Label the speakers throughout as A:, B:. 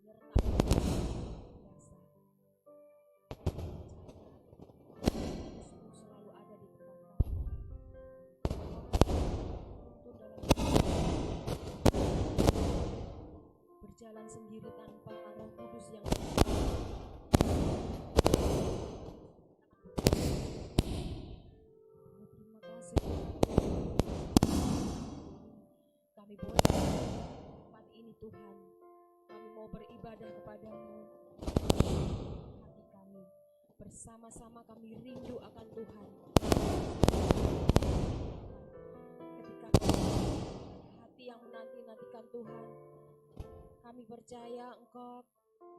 A: menyertai biasa. Yesusmu selalu ada di tempat kami. Tuntun dalam berjalan sendiri tanpa Roh Kudus yang terima kasih Tuhan. Kami boleh di tempat ini Tuhan. Kami mau beribadah kepadamu. Hati kami bersama-sama kami rindu akan Tuhan. Ketika hati yang menanti-nantikan Tuhan, kami percaya Engkau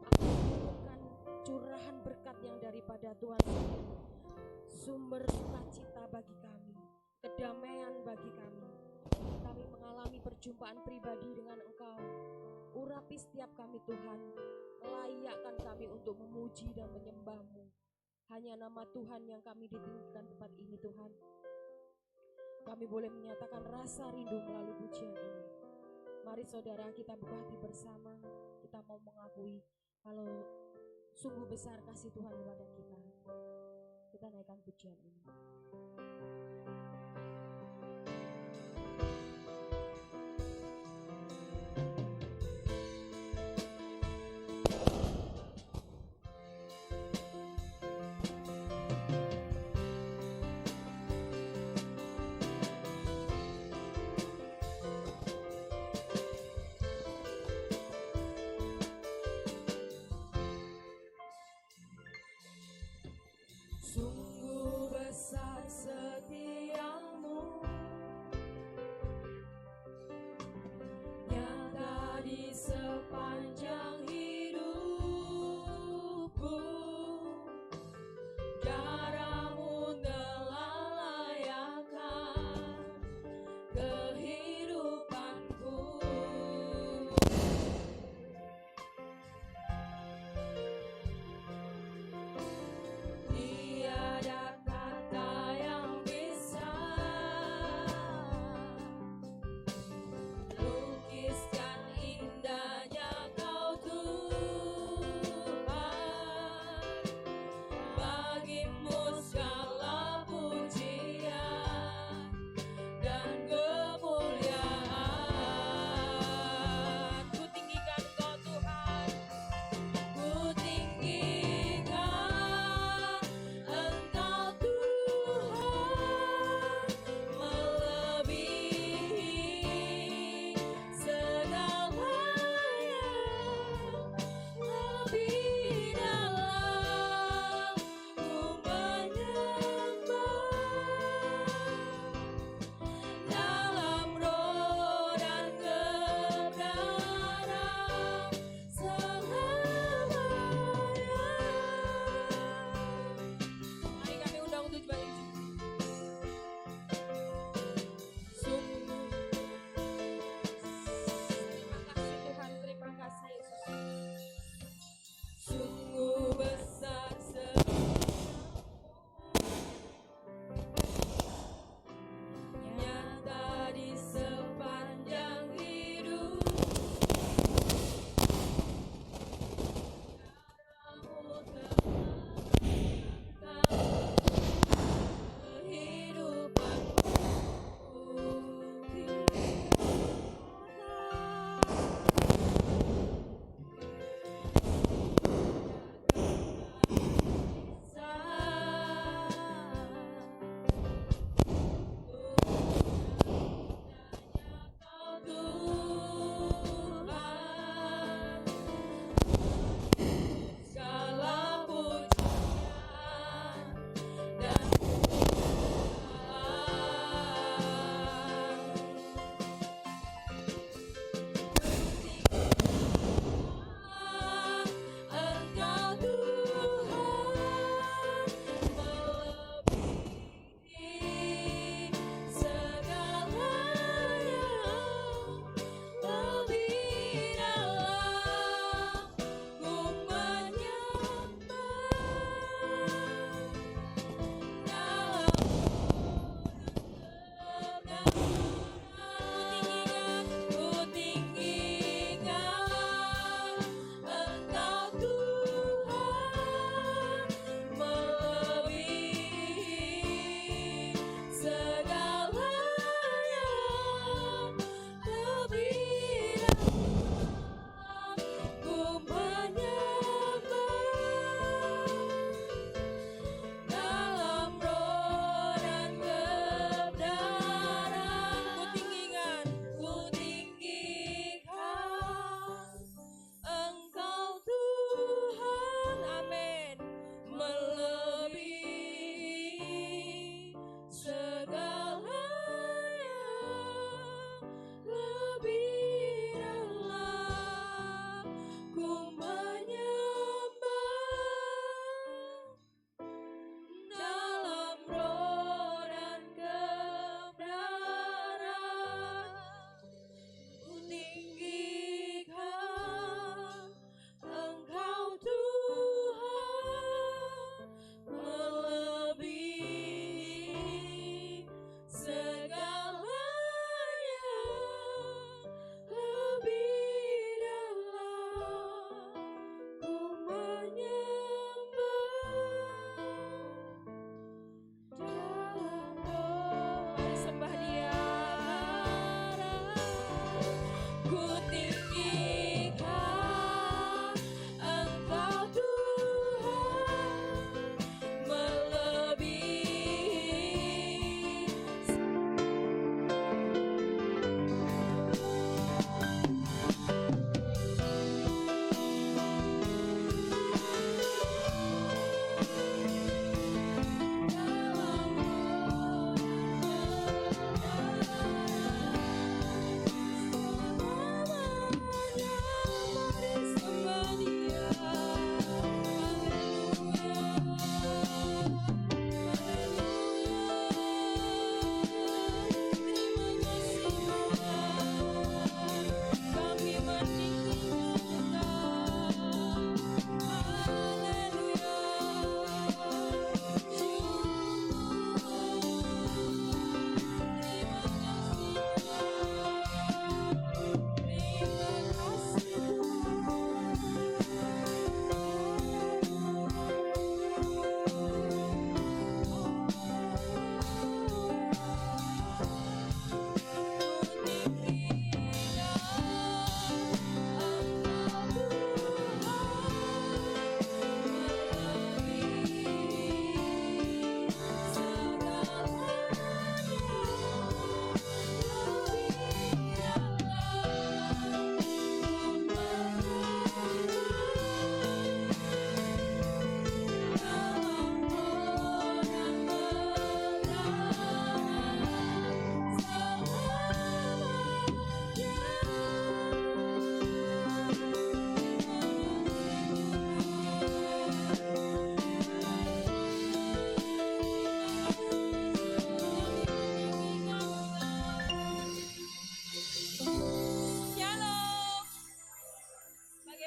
A: akan menurunkan curahan berkat yang daripada Tuhan sendiri, sumber sukacita bagi kami, kedamaian bagi kami. Kami mengalami perjumpaan pribadi dengan Engkau. Urapi setiap kami Tuhan, layakkan kami untuk memuji dan menyembah-Mu. Hanya nama Tuhan yang kami ditinggikan tempat ini Tuhan. Kami boleh menyatakan rasa rindu melalui pujian ini. Mari saudara kita buka hati bersama. Kita mau mengakui kalau sungguh besar kasih Tuhan kepada kita. Kita naikkan pujian ini. Sungguh besar setiamu, nyata di sepanjang hidupku. Darahmu telah layakkan kehidupanku. Tiada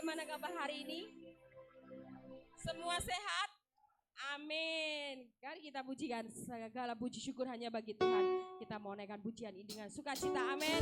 A: bagaimana kabar hari ini? Semua sehat? Amin. Kan kita pujikan, segala puji syukur hanya bagi Tuhan. Kita mau naikkan pujian ini dengan sukacita. Amin.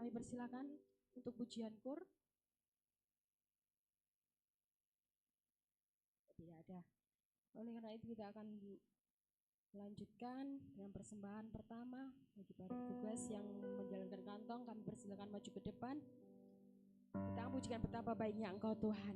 A: Persilakan untuk pujian kur. Tidak ada. Oleh karena itu kita akan melanjutkan dengan persembahan pertama bagi para petugas yang menjalankan kantong. Kami persilakan maju ke depan. Kita akan pujikan betapa baiknya Engkau Tuhan.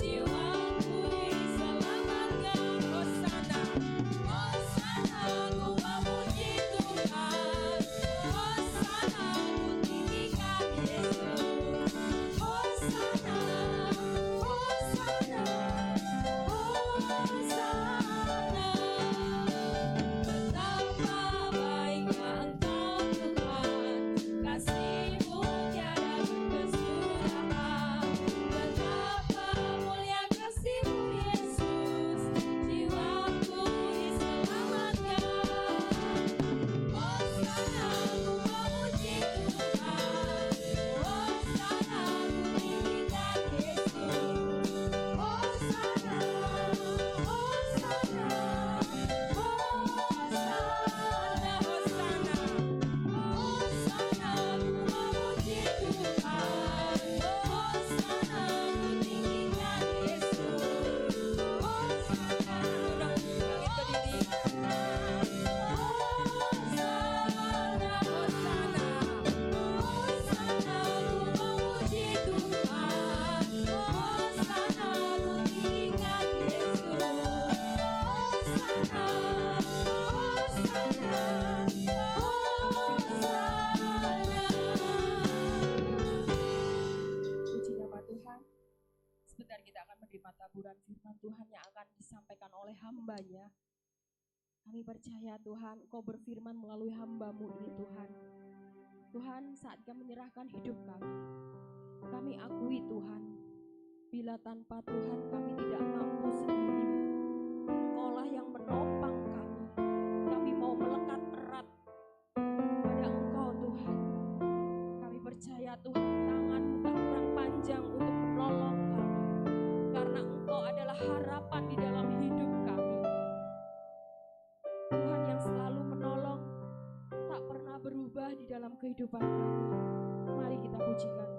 B: Jiwaku diselamatkan, Hosana.
A: Kami percaya Tuhan, Engkau berfirman melalui hamba-Mu ini Tuhan. Tuhan, saat kami menyerahkan hidup kami akui Tuhan, bila tanpa Tuhan kami tidak mampu sendiri. Engkaulah yang menopang kami. Kami mau melekat erat pada Engkau Tuhan. Kami percaya Tuhan, tangan-Mu tak kurang panjang untuk menolong kami. Karena Engkau adalah harapan di dalam hidup kami. Tuhan yang selalu menolong, tak pernah berubah di dalam kehidupan kami. Mari kita pujikan.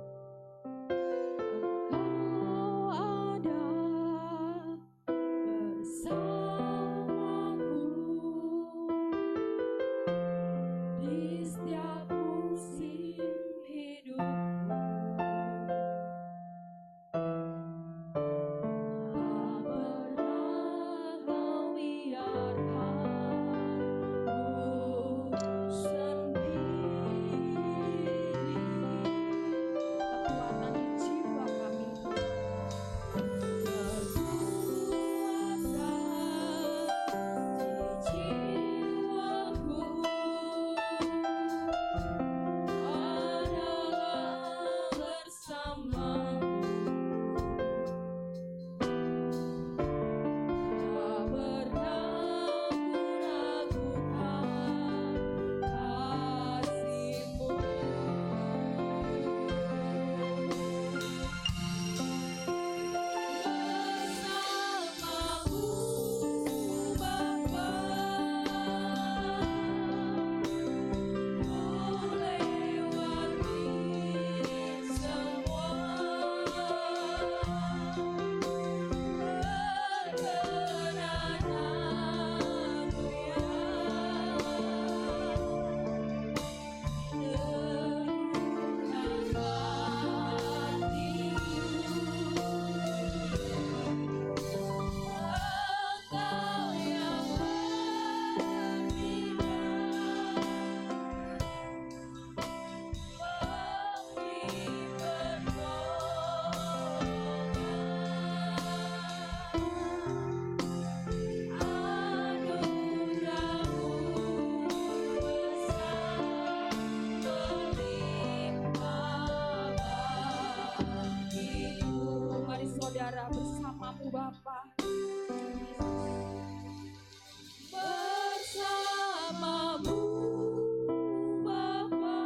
A: Bersama-Mu Bapa, bersama-Mu Bapa,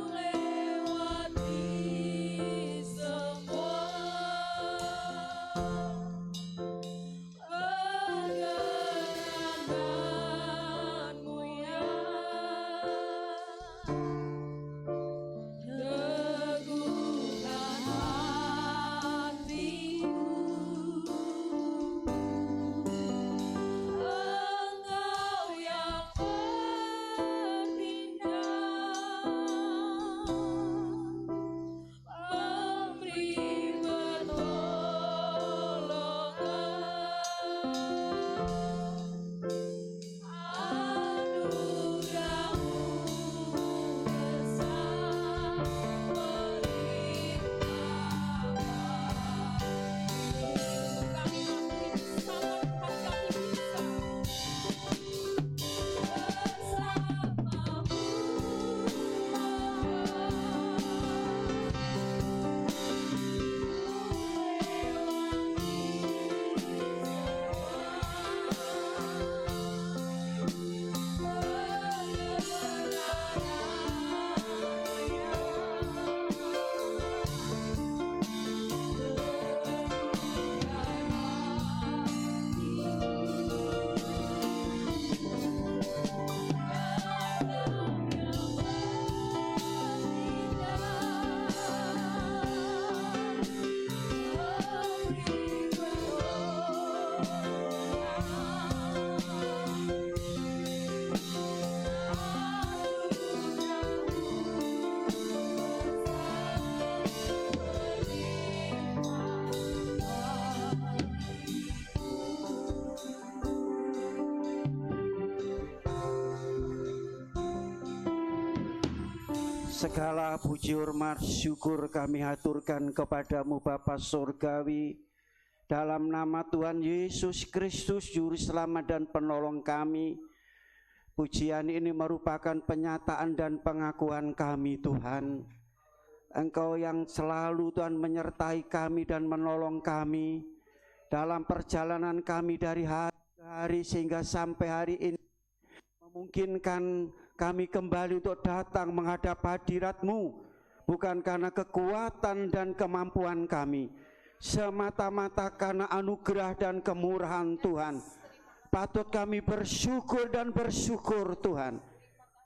A: melewati semua perjalanan-Mu ya.
B: Segala puji hormat syukur kami haturkan kepadamu Bapa Surgawi. Dalam nama Tuhan Yesus Kristus, Juru Selamat dan Penolong kami, pujian ini merupakan penyataan dan pengakuan kami Tuhan. Engkau yang selalu Tuhan menyertai kami dan menolong kami dalam perjalanan kami dari hari ke hari sehingga sampai hari ini, memungkinkan kami kembali untuk datang menghadap hadirat-Mu, bukan karena kekuatan dan kemampuan kami, semata-mata karena anugerah dan kemurahan Tuhan. Patut kami bersyukur dan bersyukur Tuhan,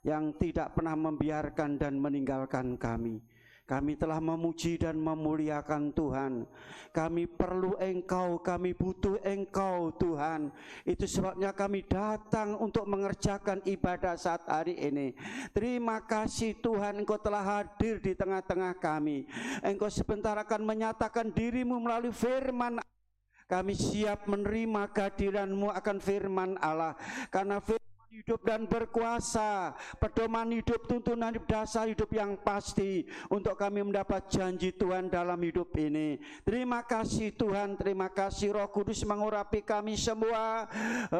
B: yang tidak pernah membiarkan dan meninggalkan kami. Kami telah memuji dan memuliakan Tuhan. Kami perlu Engkau, kami butuh Engkau Tuhan. Itu sebabnya kami datang untuk mengerjakan ibadah saat hari ini. Terima kasih Tuhan, Engkau telah hadir di tengah-tengah kami. Engkau sebentar akan menyatakan diri-Mu melalui firman. Kami siap menerima kehadiran-Mu akan firman Allah, karena firman hidup dan berkuasa, pedoman hidup, tuntunan hidup, dasar hidup yang pasti untuk kami mendapat janji Tuhan dalam hidup ini. Terima kasih Tuhan, terima kasih Roh Kudus mengurapi kami semua,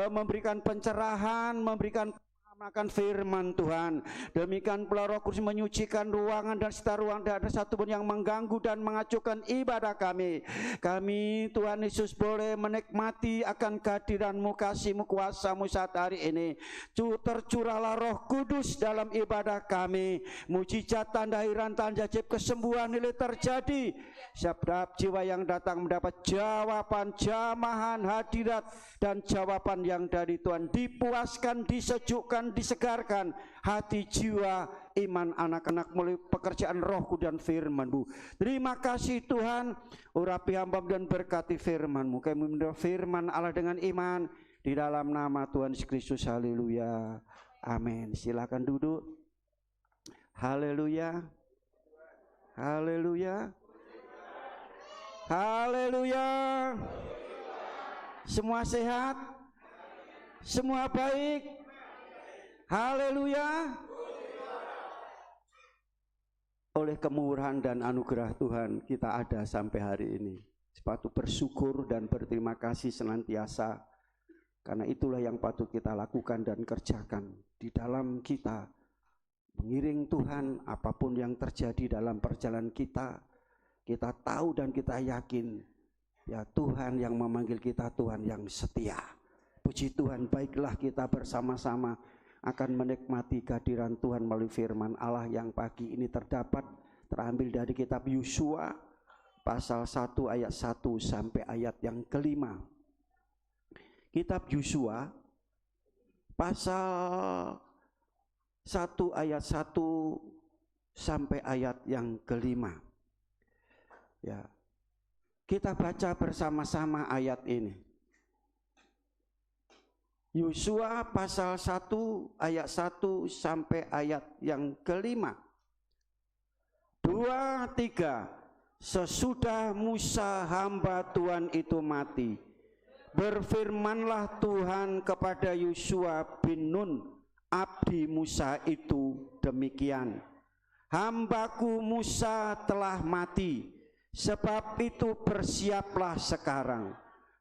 B: memberikan pencerahan, memberikan akan firman Tuhan. Demikian pula Roh Kudus menyucikan ruangan dan sekitar ruang, tidak ada satupun yang mengganggu dan mengacuhkan ibadah kami. Kami Tuhan Yesus boleh menikmati akan kehadiran-Mu, kasih-Mu, kuasa-Mu saat hari ini. Tercurahlah Roh Kudus dalam ibadah kami. Mujizat, tanda, heran, tanda ajaib, kesembuhan ini terjadi. Setiap jiwa yang datang mendapat jawaban, jamahan, hadirat dan jawaban yang dari Tuhan, dipuaskan, disejukkan, disegarkan hati, jiwa, iman anak-anak melalui pekerjaan Roh-Ku dan firman-Mu. Terima kasih Tuhan, urapi hamba-Mu dan berkati firman-Mu. Kami mendengar firman Allah dengan iman di dalam nama Tuhan Yesus Kristus. Haleluya, amin. Silakan duduk. Haleluya, haleluya, haleluya. Semua sehat, semua baik. Haleluya. Oleh kemurahan dan anugerah Tuhan kita ada sampai hari ini. Patut bersyukur dan berterima kasih senantiasa, karena itulah yang patut kita lakukan dan kerjakan di dalam kita. Mengiring Tuhan, apapun yang terjadi dalam perjalanan kita, kita tahu dan kita yakin, ya Tuhan yang memanggil kita, Tuhan yang setia. Puji Tuhan, baiklah kita bersama-sama akan menikmati kehadiran Tuhan melalui firman Allah yang pagi ini terambil dari kitab Yosua pasal 1 ayat 1 sampai ayat yang kelima. Kitab Yosua pasal 1 ayat 1 sampai ayat yang kelima. Ya. Kita baca bersama-sama ayat ini. Yosua pasal 1 ayat 1 sampai ayat yang kelima. 2, 3. Sesudah Musa hamba Tuhan itu mati, berfirmanlah Tuhan kepada Yosua bin Nun, abdi Musa itu demikian. Hambaku Musa telah mati, sebab itu bersiaplah sekarang.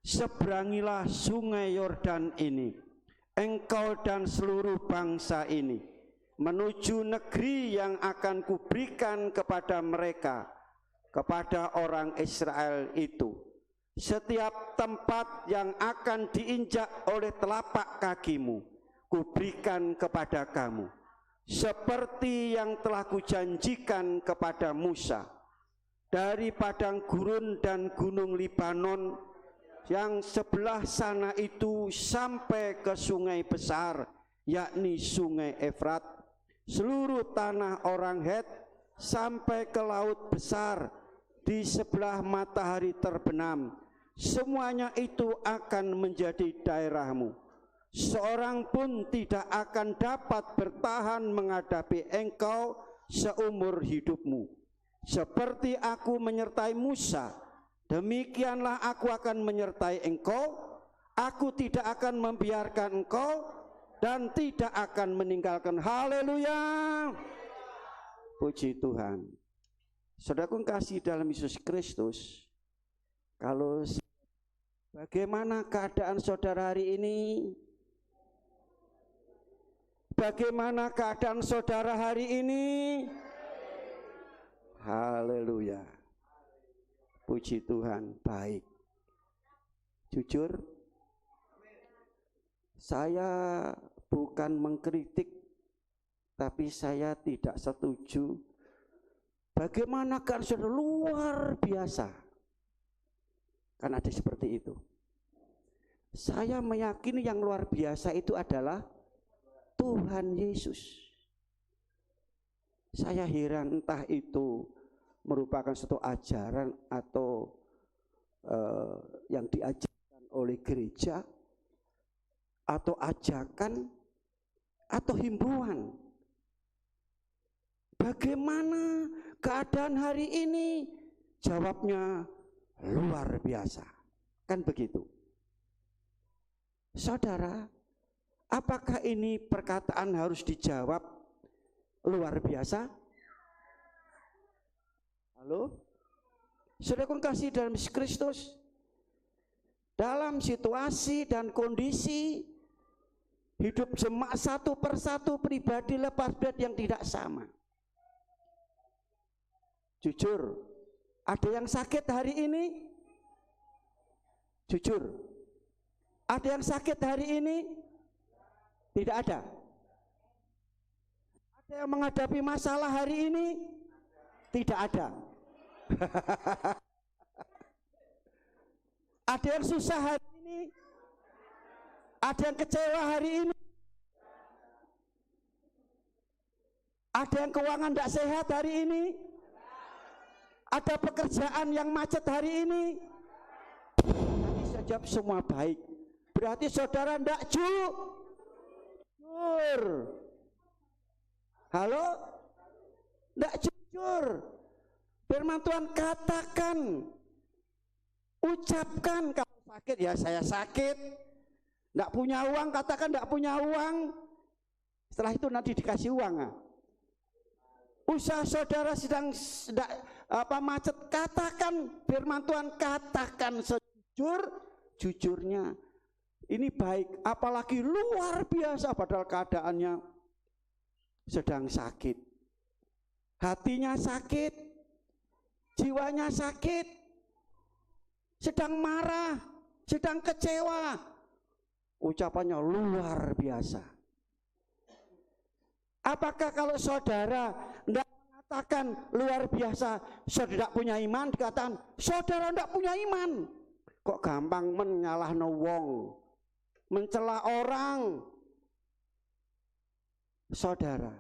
B: Seberangilah sungai Yordan ini, engkau dan seluruh bangsa ini, menuju negeri yang akan kuberikan kepada mereka, kepada orang Israel itu. Setiap tempat yang akan diinjak oleh telapak kakimu, kuberikan kepada kamu, seperti yang telah kujanjikan kepada Musa. Dari padang gurun dan gunung Libanon yang sebelah sana itu sampai ke sungai besar, yakni sungai Efrat, seluruh tanah orang Het sampai ke laut besar di sebelah matahari terbenam, semuanya itu akan menjadi daerahmu. Seorang pun tidak akan dapat bertahan menghadapi engkau seumur hidupmu. Seperti aku menyertai Musa, demikianlah aku akan menyertai engkau. Aku tidak akan membiarkan engkau dan tidak akan meninggalkan. Haleluya. Puji Tuhan. Saudaraku kasih dalam Yesus Kristus, kalau Bagaimana keadaan saudara hari ini? Bagaimana keadaan saudara hari ini? Haleluya. Puji Tuhan, baik. Jujur, saya bukan mengkritik, tapi saya tidak setuju. Bagaimana keadaan saudara luar biasa? Kan ada seperti itu. Saya meyakini yang luar biasa itu adalah Tuhan Yesus. Saya heran, entah itu merupakan suatu ajaran atau yang diajarkan oleh gereja, atau ajakan, atau himbauan. Bagaimana keadaan hari ini? Jawabnya luar biasa. Kan begitu. Saudara, apakah ini perkataan harus dijawab luar biasa? Halo? Saudara kasih dalam Kristus, dalam situasi dan kondisi hidup jemaat satu persatu, pribadi lepas pribadi yang tidak sama. Jujur, ada yang sakit hari ini? Jujur, ada yang sakit hari ini? Tidak ada. Ada yang menghadapi masalah hari ini? Tidak ada. Ada yang susah hari ini? Ada yang kecewa hari ini? Ada yang keuangan tidak sehat hari ini? Ada pekerjaan yang macet hari ini? Nanti saya jawab semua baik. Berarti saudara tidak jujur. Halo? Tidak jujur. Firman Tuhan katakan, ucapkan. Kalau sakit ya saya sakit. Tidak punya uang, katakan tidak punya uang. Setelah itu nanti dikasih uang. Usaha saudara sedang macet, katakan. Firman Tuhan katakan sejujur-jujurnya. Ini baik, apalagi luar biasa padahal keadaannya sedang sakit. Hatinya sakit, jiwanya sakit, sedang marah, sedang kecewa. Ucapannya luar biasa. Apakah kalau saudara tidak mengatakan luar biasa, saudara tidak punya iman? Dikatakan saudara tidak punya iman. Kok gampang menyalahno wong, mencela orang. Saudara,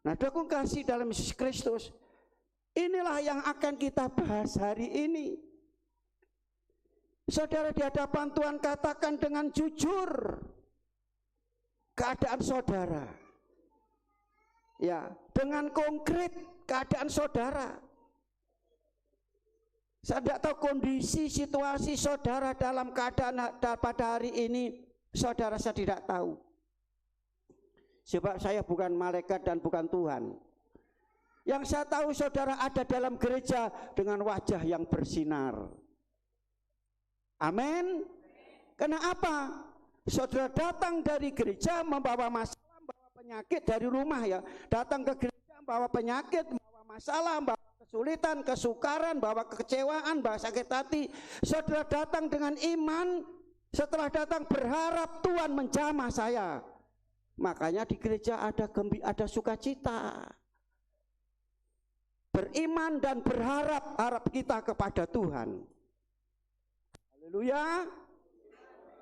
B: nah dukung kasih dalam Yesus Kristus, inilah yang akan kita bahas hari ini. Saudara, di hadapan Tuhan katakan dengan jujur keadaan saudara. Ya, dengan konkret keadaan saudara. Saya tidak tahu kondisi situasi saudara dalam keadaan pada hari ini. Saudara, saya tidak tahu. Sebab saya bukan malaikat dan bukan Tuhan. Yang saya tahu saudara ada dalam gereja dengan wajah yang bersinar. Amin. Kenapa? Saudara datang dari gereja membawa masalah, membawa penyakit dari rumah ya. Datang ke gereja membawa penyakit, membawa masalah, membawa kesulitan, kesukaran, membawa kekecewaan, membawa sakit hati. Saudara datang dengan iman, setelah datang berharap Tuhan menjamah saya. Makanya di gereja ada sukacita. Beriman dan berharap, harap kita kepada Tuhan. Haleluya.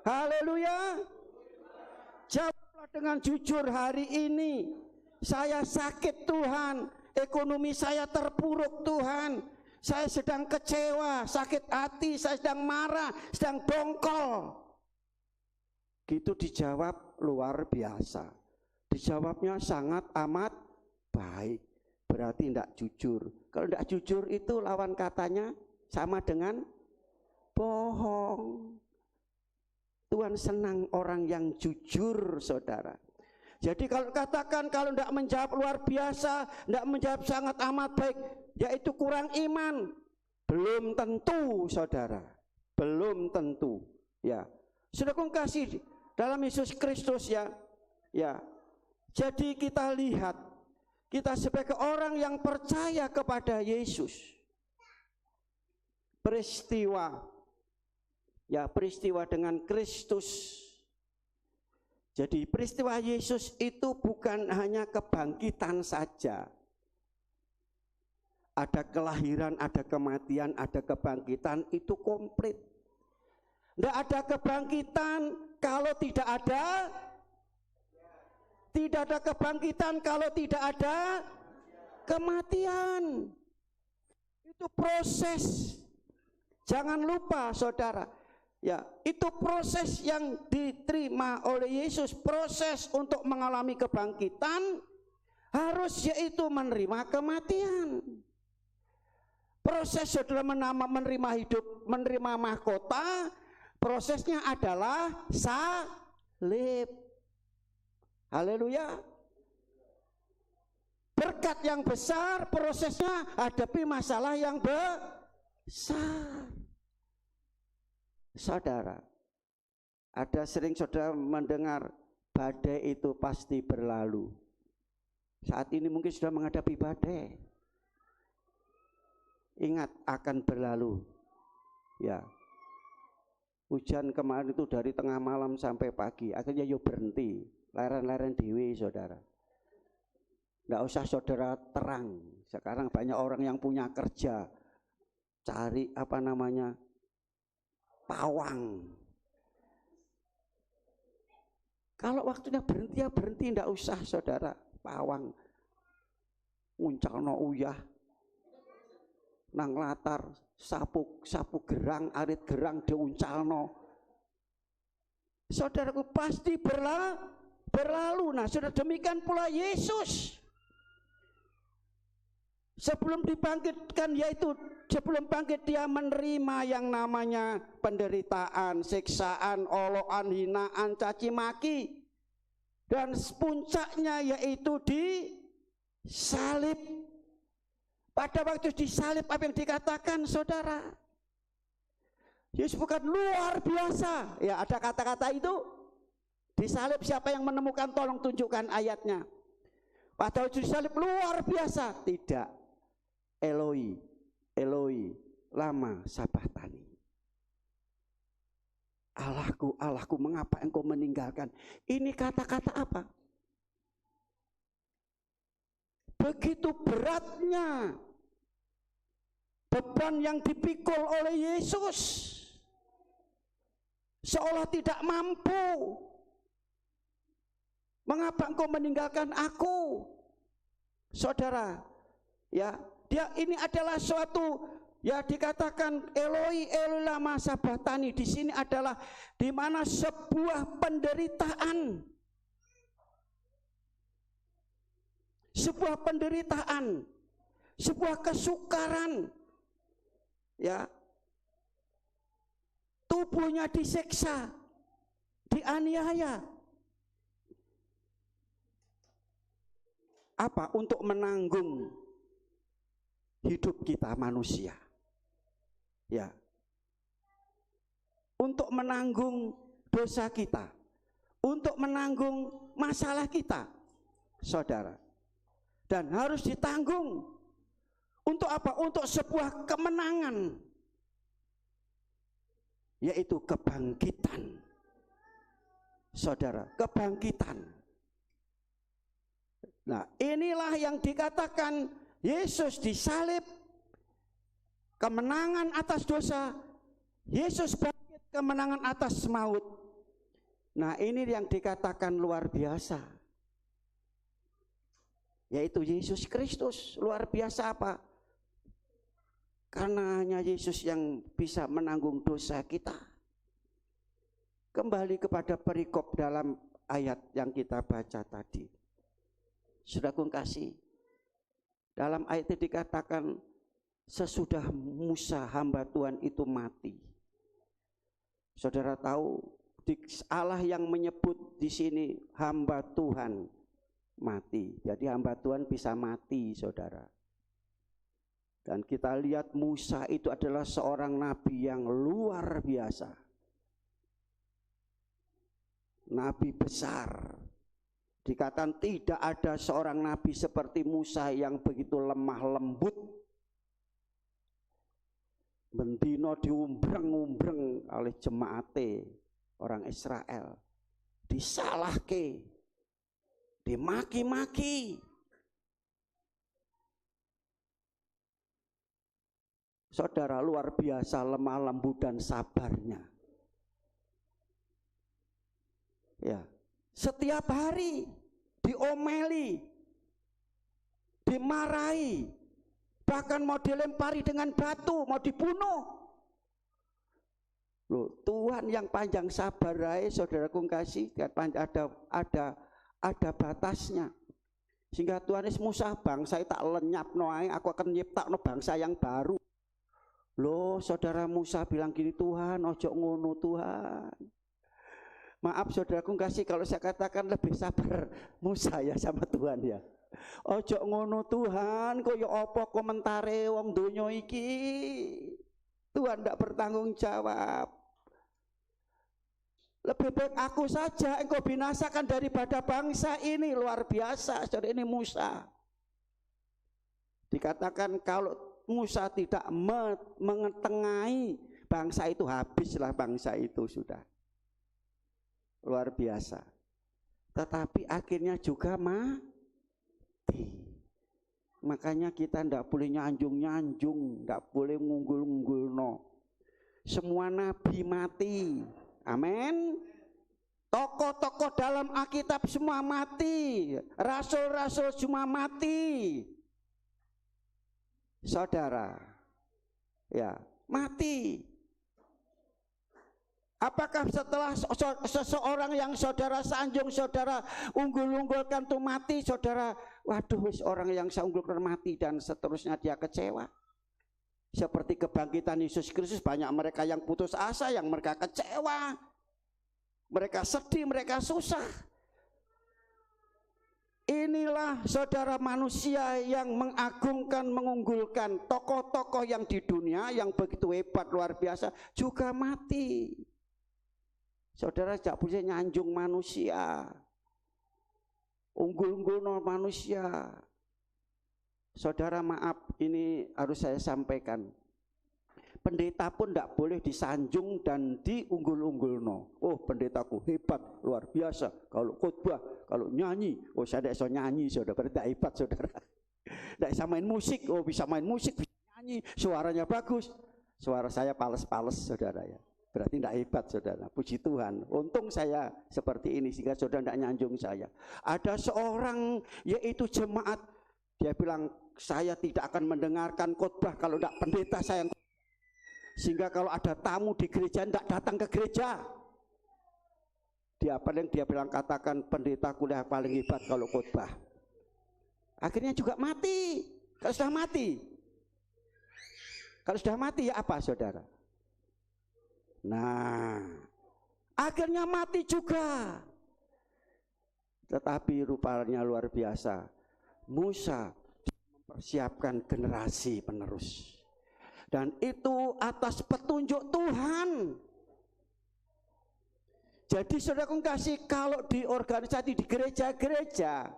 B: Haleluya. Jawablah dengan jujur hari ini. Saya sakit Tuhan, ekonomi saya terpuruk Tuhan. Saya sedang kecewa, sakit hati, saya sedang marah, sedang dongkol. Gitu dijawab luar biasa. Dijawabnya sangat amat baik. Berarti tidak jujur. Kalau tidak jujur itu lawan katanya sama dengan bohong. Tuhan senang orang yang jujur, saudara. Jadi kalau katakan kalau tidak menjawab luar biasa, tidak menjawab sangat amat baik, yaitu kurang iman. Belum tentu, saudara. Belum tentu. Ya, saudaraku kasih dalam Yesus Kristus ya. Ya. Jadi kita lihat, kita sebagai orang yang percaya kepada Yesus, peristiwa dengan Kristus. Jadi peristiwa Yesus itu bukan hanya kebangkitan saja. Ada kelahiran, ada kematian, ada kebangkitan, itu komplit. Tidak ada kebangkitan kalau tidak ada kebangkitan kalau tidak ada kematian. Itu proses. Jangan lupa saudara, ya, itu proses yang diterima oleh Yesus. Proses untuk mengalami kebangkitan harus yaitu menerima kematian. Proses saudara menerima hidup, menerima mahkota, prosesnya adalah salib. Haleluya. Berkat yang besar, prosesnya hadapi masalah yang besar. Saudara, ada sering saudara mendengar badai itu pasti berlalu. Saat ini mungkin sudah menghadapi badai. Ingat, akan berlalu. Ya. Hujan kemarin itu dari tengah malam sampai pagi, akhirnya yo berhenti. Leren-leren dewe saudara. Nggak usah saudara terang. Sekarang banyak orang yang punya kerja, cari pawang. Kalau waktunya berhenti ya berhenti, nggak usah saudara pawang. Nguncalno uyah, nang latar sapu gerang, arit gerang diuncalno. Saudaraku pasti berlalu. Nah, saudara, demikian pula Yesus. Sebelum dibangkitkan, yaitu sebelum bangkit dia menerima yang namanya penderitaan, siksaan, olokan, hinaan, caci maki. Dan puncaknya yaitu disalib. Pada waktu disalib apa yang dikatakan saudara? Yesus bukan luar biasa. Ya, ada kata-kata itu. Disalib siapa yang menemukan, tolong tunjukkan ayatnya. Pada waktu disalib luar biasa. Tidak. Eloi, Eloi, lama sabachthani. Allahku, Allahku, mengapa engkau meninggalkan? Ini kata-kata apa? Begitu beratnya beban yang dipikul oleh Yesus, seolah tidak mampu. Mengapa engkau meninggalkan aku? Saudara, ya, dia ini adalah suatu, ya, dikatakan Eloi Eloi lama sabachthani. Di sini adalah di mana sebuah penderitaan. Sebuah penderitaan, sebuah kesukaran, ya, tubuhnya disiksa, dianiaya. Apa? Untuk menanggung hidup kita manusia, ya, untuk menanggung dosa kita, untuk menanggung masalah kita, saudara. Dan harus ditanggung. Untuk apa? Untuk sebuah kemenangan, yaitu kebangkitan. Saudara, kebangkitan. Nah, inilah yang dikatakan Yesus disalib, kemenangan atas dosa. Yesus bangkit, kemenangan atas maut. Nah, ini yang dikatakan luar biasa, yaitu Yesus Kristus. Luar biasa apa? Karena hanya Yesus yang bisa menanggung dosa kita. Kembali kepada perikop dalam ayat yang kita baca tadi. Saudaraku kasih, dalam ayat itu dikatakan sesudah Musa hamba Tuhan itu mati. Saudara tahu, Allah yang menyebut di sini hamba Tuhan mati. Jadi hamba Tuhan bisa mati, saudara. Dan kita lihat Musa itu adalah seorang nabi yang luar biasa. Nabi besar. Dikatakan tidak ada seorang nabi seperti Musa yang begitu lemah lembut. Bendino diumbreng-umbreng oleh jemaate orang Israel. Disalahke, dimaki-maki. Saudara, luar biasa lemah lembut dan sabarnya. Ya, setiap hari diomeli, dimarahi, bahkan mau dilempari dengan batu, mau dibunuh. Loh, Tuhan yang panjang sabar, saudaraku kasih, ada batasnya. Sehingga Tuhan Musa, bangsa tak lenyap noai, aku akan nyiptakno bangsa yang baru. Loh, saudara Musa bilang gini, Tuhan ojo ngono Tuhan. Maaf saudaraku kasih kalau saya katakan lebih sabar Musa ya sama Tuhan ya. Ojo ngono Tuhan, koyo apa komentare wong donya iki. Tuhan tidak bertanggung jawab. Lebih baik aku saja engkau binasakan daripada bangsa ini. Luar biasa, saudara, ini Musa. Dikatakan kalau Musa tidak mengetengahi bangsa itu, habislah bangsa itu sudah. Luar biasa. Tetapi akhirnya juga mati. Makanya kita tidak boleh nyanjung-nyanjung, tidak boleh ngunggul-ngunggul no. Semua nabi mati. Amin. Tokoh-tokoh dalam Alkitab semua mati. Rasul-rasul semua mati. Saudara, ya, mati. Apakah setelah seseorang yang saudara sanjung, saudara unggul-unggulkan tuh mati, saudara, waduh, orang yang saya unggulkan mati dan seterusnya dia kecewa? Seperti kebangkitan Yesus Kristus, banyak mereka yang putus asa, yang mereka kecewa, mereka sedih, mereka susah. Inilah saudara manusia yang mengagungkan, mengunggulkan tokoh-tokoh yang di dunia yang begitu hebat luar biasa juga mati. Saudara tidak boleh nyanjung manusia, unggul-unggul manusia. Saudara maaf, ini harus saya sampaikan. Pendeta pun tidak boleh disanjung dan diunggul-unggul no. Oh, pendetaku hebat, luar biasa. Kalau khotbah, kalau nyanyi, oh saya tidak bisa nyanyi, saudara. Berarti tidak hebat, saudara. Tidak bisa main musik, oh bisa main musik, bisa nyanyi, suaranya bagus. Suara saya pales-pales, saudara ya. Berarti tidak hebat, saudara. Puji Tuhan. Untung saya seperti ini sehingga saudara tidak nyanjung saya. Ada seorang yaitu jemaat, dia bilang saya tidak akan mendengarkan khotbah kalau tidak pendeta saya. Sehingga kalau ada tamu di gereja tidak datang ke gereja. Dia bilang katakan pendeta kuliah paling hebat kalau khotbah. Akhirnya juga mati. Kalau sudah mati, ya apa saudara? Nah, akhirnya mati juga. Tetapi rupanya luar biasa. Musa mempersiapkan generasi penerus. Dan itu atas petunjuk Tuhan. Jadi saudaraku kasih, kalau di organisasi di gereja-gereja,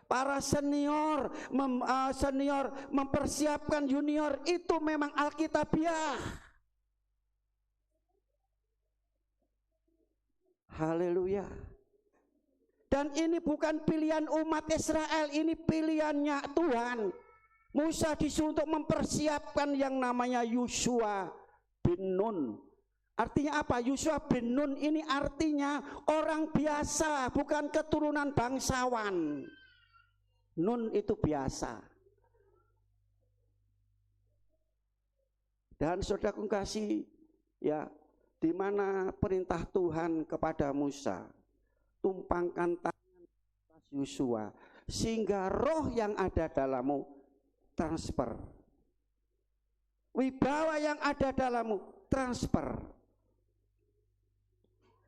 B: para senior mempersiapkan junior, itu memang alkitabiah. Haleluya. Dan ini bukan pilihan umat Israel, ini pilihannya Tuhan. Musa disuruh untuk mempersiapkan yang namanya Yosua bin Nun. Artinya apa? Yosua bin Nun ini artinya orang biasa, bukan keturunan bangsawan. Nun itu biasa. Dan saudaraku kasih, ya, di mana perintah Tuhan kepada Musa, tumpangkan tangan atas Yosua sehingga roh yang ada dalammu transfer, wibawa yang ada dalammu transfer,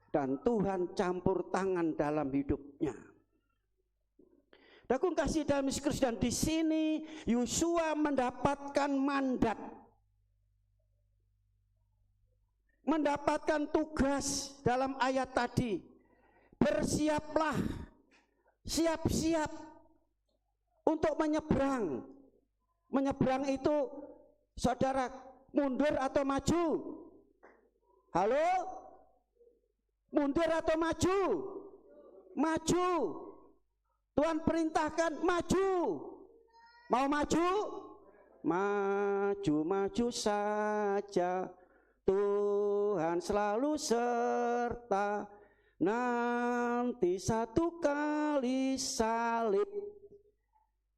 B: dan Tuhan campur tangan dalam hidupnya. Aku kasih dalam Yesus Kristus, dan di sini Yosua mendapatkan mandat, mendapatkan tugas dalam ayat tadi. Bersiaplah, siap-siap untuk menyeberang. Menyeberang itu, saudara, mundur atau maju? Halo? Mundur atau maju? Maju. Tuhan perintahkan maju. Mau maju? Maju-maju saja, Tuhan selalu serta, nanti satu kali salib.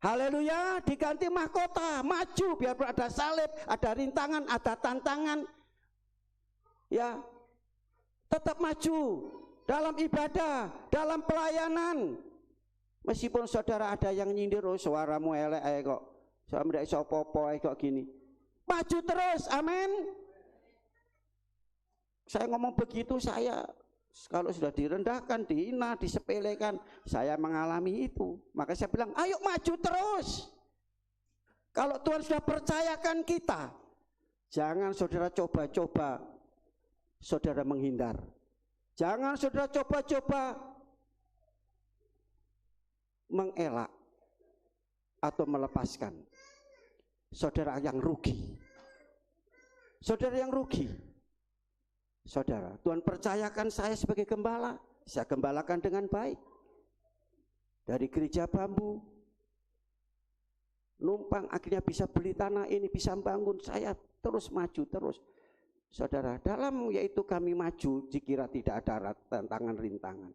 B: Haleluya, diganti mahkota, maju, biar ada salib, ada rintangan, ada tantangan. Ya, tetap maju dalam ibadah, dalam pelayanan. Meskipun saudara ada yang nyindir, oh suaramu elek kok, suara ndak iso apa-apa kok gini. Maju terus, amin. Saya ngomong begitu, saya kalau sudah direndahkan, dihina, disepelekan, saya mengalami itu. Maka saya bilang, ayo maju terus. Kalau Tuhan sudah percayakan kita, jangan saudara coba-coba saudara menghindar. Jangan saudara coba-coba mengelak atau melepaskan. Saudara yang rugi. Saudara yang rugi. Saudara, Tuhan percayakan saya sebagai gembala, saya gembalakan dengan baik. Dari gereja bambu, numpang akhirnya bisa beli tanah ini, bisa bangun, saya terus maju terus. Saudara, dalam yaitu kami maju, dikira tidak ada tantangan rintangan.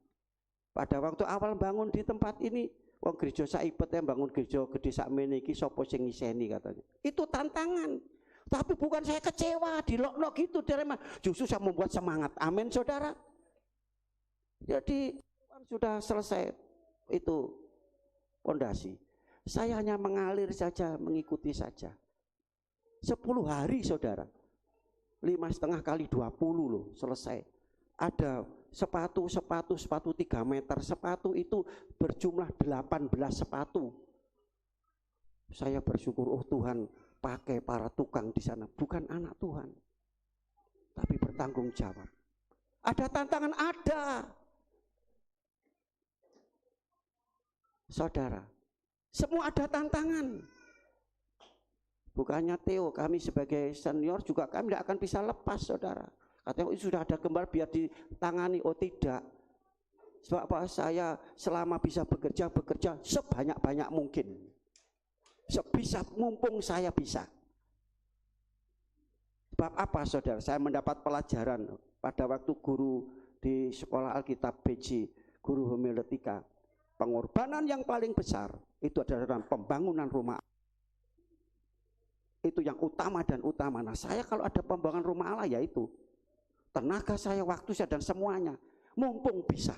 B: Pada waktu awal bangun di tempat ini, wong gereja saibet yang bangun gereja gede sakmene iki sapa sing ngiseni katanya. Itu tantangan. Tapi bukan saya kecewa, dilok-lok gitu, justru saya membuat semangat. Amin, saudara. Jadi sudah selesai itu pondasi. Saya hanya mengalir saja, mengikuti saja. 10 hari, saudara. 5,5 kali 20 loh, selesai. Ada sepatu 3 meter, sepatu itu berjumlah 18 sepatu. Saya bersyukur, oh Tuhan pakai para tukang di sana, bukan anak Tuhan, tapi bertanggung jawab. Ada tantangan, ada. Saudara, semua ada tantangan. Bukannya Theo, kami sebagai senior juga kami tidak akan bisa lepas, saudara. Katanya sudah ada gambar biar ditangani, oh tidak. Sebab apa? Saya selama bisa bekerja sebanyak-banyak mungkin. Sebisa mumpung saya bisa. Sebab apa, saudara? Saya mendapat pelajaran pada waktu guru di sekolah Alkitab BJ, guru homiletika. Pengorbanan yang paling besar itu adalah dalam pembangunan rumah. Itu yang utama dan utama. Nah, saya kalau ada pembangunan rumah Allah, ya itu tenaga saya, waktu saya, dan semuanya mumpung bisa.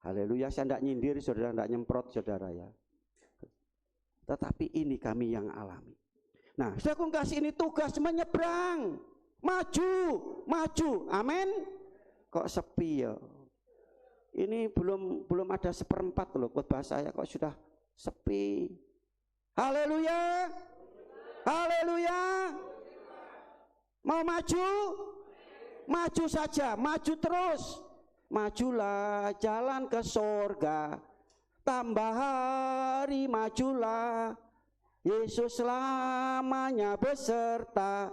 B: Haleluya, saya tidak nyindir, saudara, tidak nyemprot, saudara ya. Tetapi ini kami yang alami. Nah, saya kasih ini tugas menyeberang, maju, amin. Kok sepi ya? Ini belum ada 1/4 loh khotbah saya, kok sudah sepi. Haleluya, haleluya. Mau maju? Maju saja, maju terus. Majulah jalan ke surga. Tambah hari majulah, Yesus selamanya beserta.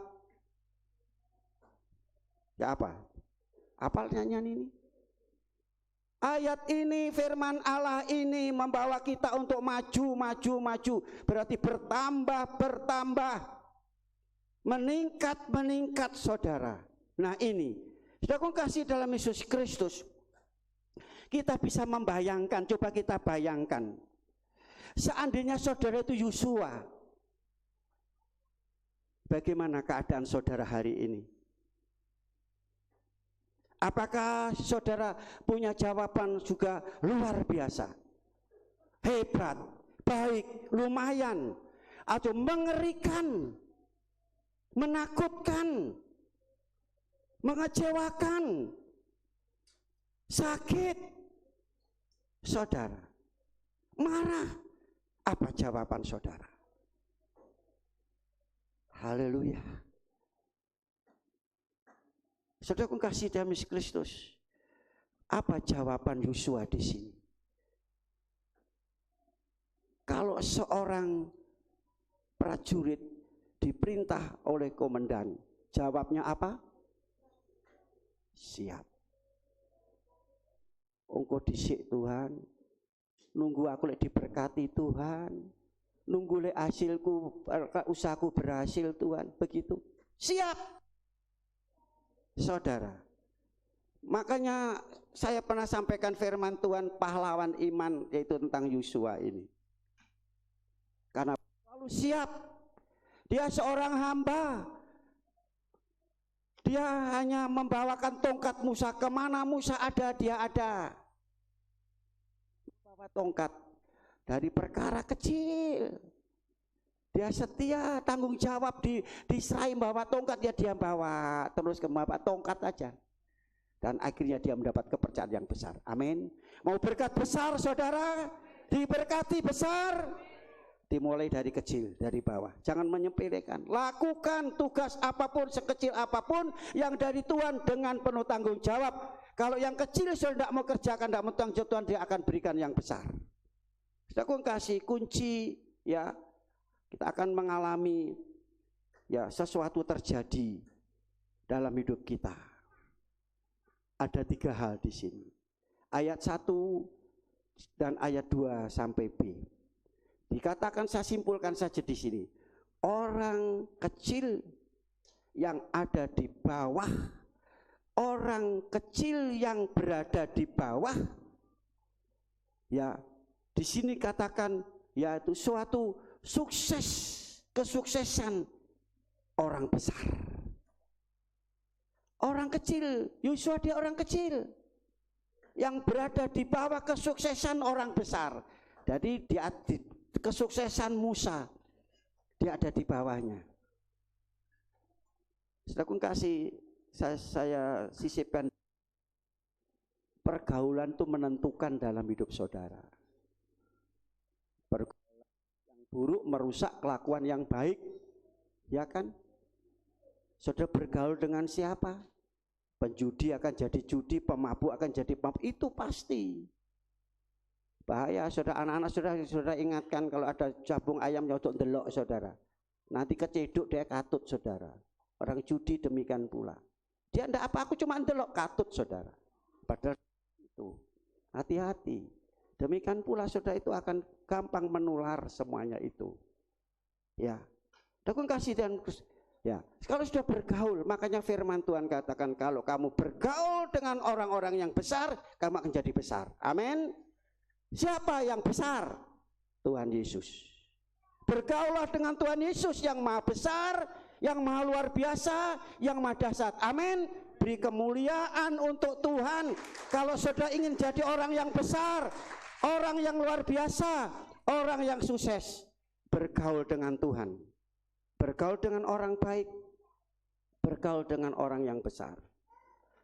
B: Ya apa? Apal nyanyian ini? Ayat ini, firman Allah ini membawa kita untuk maju. Berarti bertambah. Meningkat, saudara. Nah ini, sudah aku kasih dalam Yesus Kristus. Kita bisa membayangkan, coba kita bayangkan. Seandainya saudara itu Yosua, bagaimana keadaan saudara hari ini? Apakah saudara punya jawaban juga luar biasa, hebat, baik, lumayan, atau mengerikan, menakutkan, mengecewakan, sakit? Saudara, marah. Apa jawaban saudara? Haleluya. Saudara kasih dalam Yesus Kristus. Apa jawaban Yosua di sini? Kalau seorang prajurit diperintah oleh komandan, jawabnya apa? Siap. Engkau disik Tuhan, nunggu aku lek diberkati Tuhan, nunggu lek hasilku, usahaku berhasil Tuhan, begitu. Siap. Saudara, makanya saya pernah sampaikan firman Tuhan pahlawan iman, yaitu tentang Yosua ini. Karena selalu siap. Dia seorang hamba. Dia hanya membawakan tongkat Musa, kemana Musa ada, dia ada. Membawa tongkat dari perkara kecil. Dia setia, tanggung jawab, diserahin bawa tongkat, ya dia bawa terus membawa tongkat aja. Dan akhirnya dia mendapat kepercayaan yang besar. Amin. Mau berkat besar saudara, diberkati besar, dimulai dari kecil, dari bawah. Jangan menyepelekan. Lakukan tugas apapun, sekecil apapun yang dari Tuhan dengan penuh tanggung jawab. Kalau yang kecil sudah tidak mau kerjakan, tidak mau tanggung jawab, Tuhan dia akan berikan yang besar. Aku kasih kunci, ya, kita akan mengalami ya sesuatu terjadi dalam hidup kita. Ada 3 hal di sini. Ayat 1 dan ayat 2 sampai B. Dikatakan, saya simpulkan saja di sini. Orang kecil yang ada di bawah, orang kecil yang berada di bawah, ya di sini katakan yaitu suatu sukses, kesuksesan orang besar. Orang kecil, Yosua dia orang kecil yang berada di bawah kesuksesan orang besar. Jadi kesuksesan Musa, dia ada di bawahnya. Saudaraku kasih, saya sisipkan, pergaulan itu menentukan dalam hidup saudara. Pergaulan yang buruk merusak kelakuan yang baik, ya kan? Saudara bergaul dengan siapa? Penjudi akan jadi judi, pemabuk akan jadi pemabuk, itu pasti. Bahaya saudara, anak-anak saudara ingatkan kalau ada cabung ayam nyodok delok saudara. Nanti keceduk dia katut saudara. Orang judi demikian pula. Dia enggak apa, aku cuma delok katut saudara. Padahal itu hati-hati. Demikian pula saudara itu akan gampang menular semuanya itu. Ya. Aku kasih dan ya, kalau sudah bergaul, makanya firman Tuhan katakan kalau kamu bergaul dengan orang-orang yang besar, kamu akan jadi besar. Amin. Siapa yang besar? Tuhan Yesus. Bergaulah dengan Tuhan Yesus yang maha besar, yang maha luar biasa, yang maha dahsyat. Amin. Beri kemuliaan untuk Tuhan. Kalau saudara ingin jadi orang yang besar, orang yang luar biasa, orang yang sukses, bergaul dengan Tuhan. Bergaul dengan orang baik, bergaul dengan orang yang besar.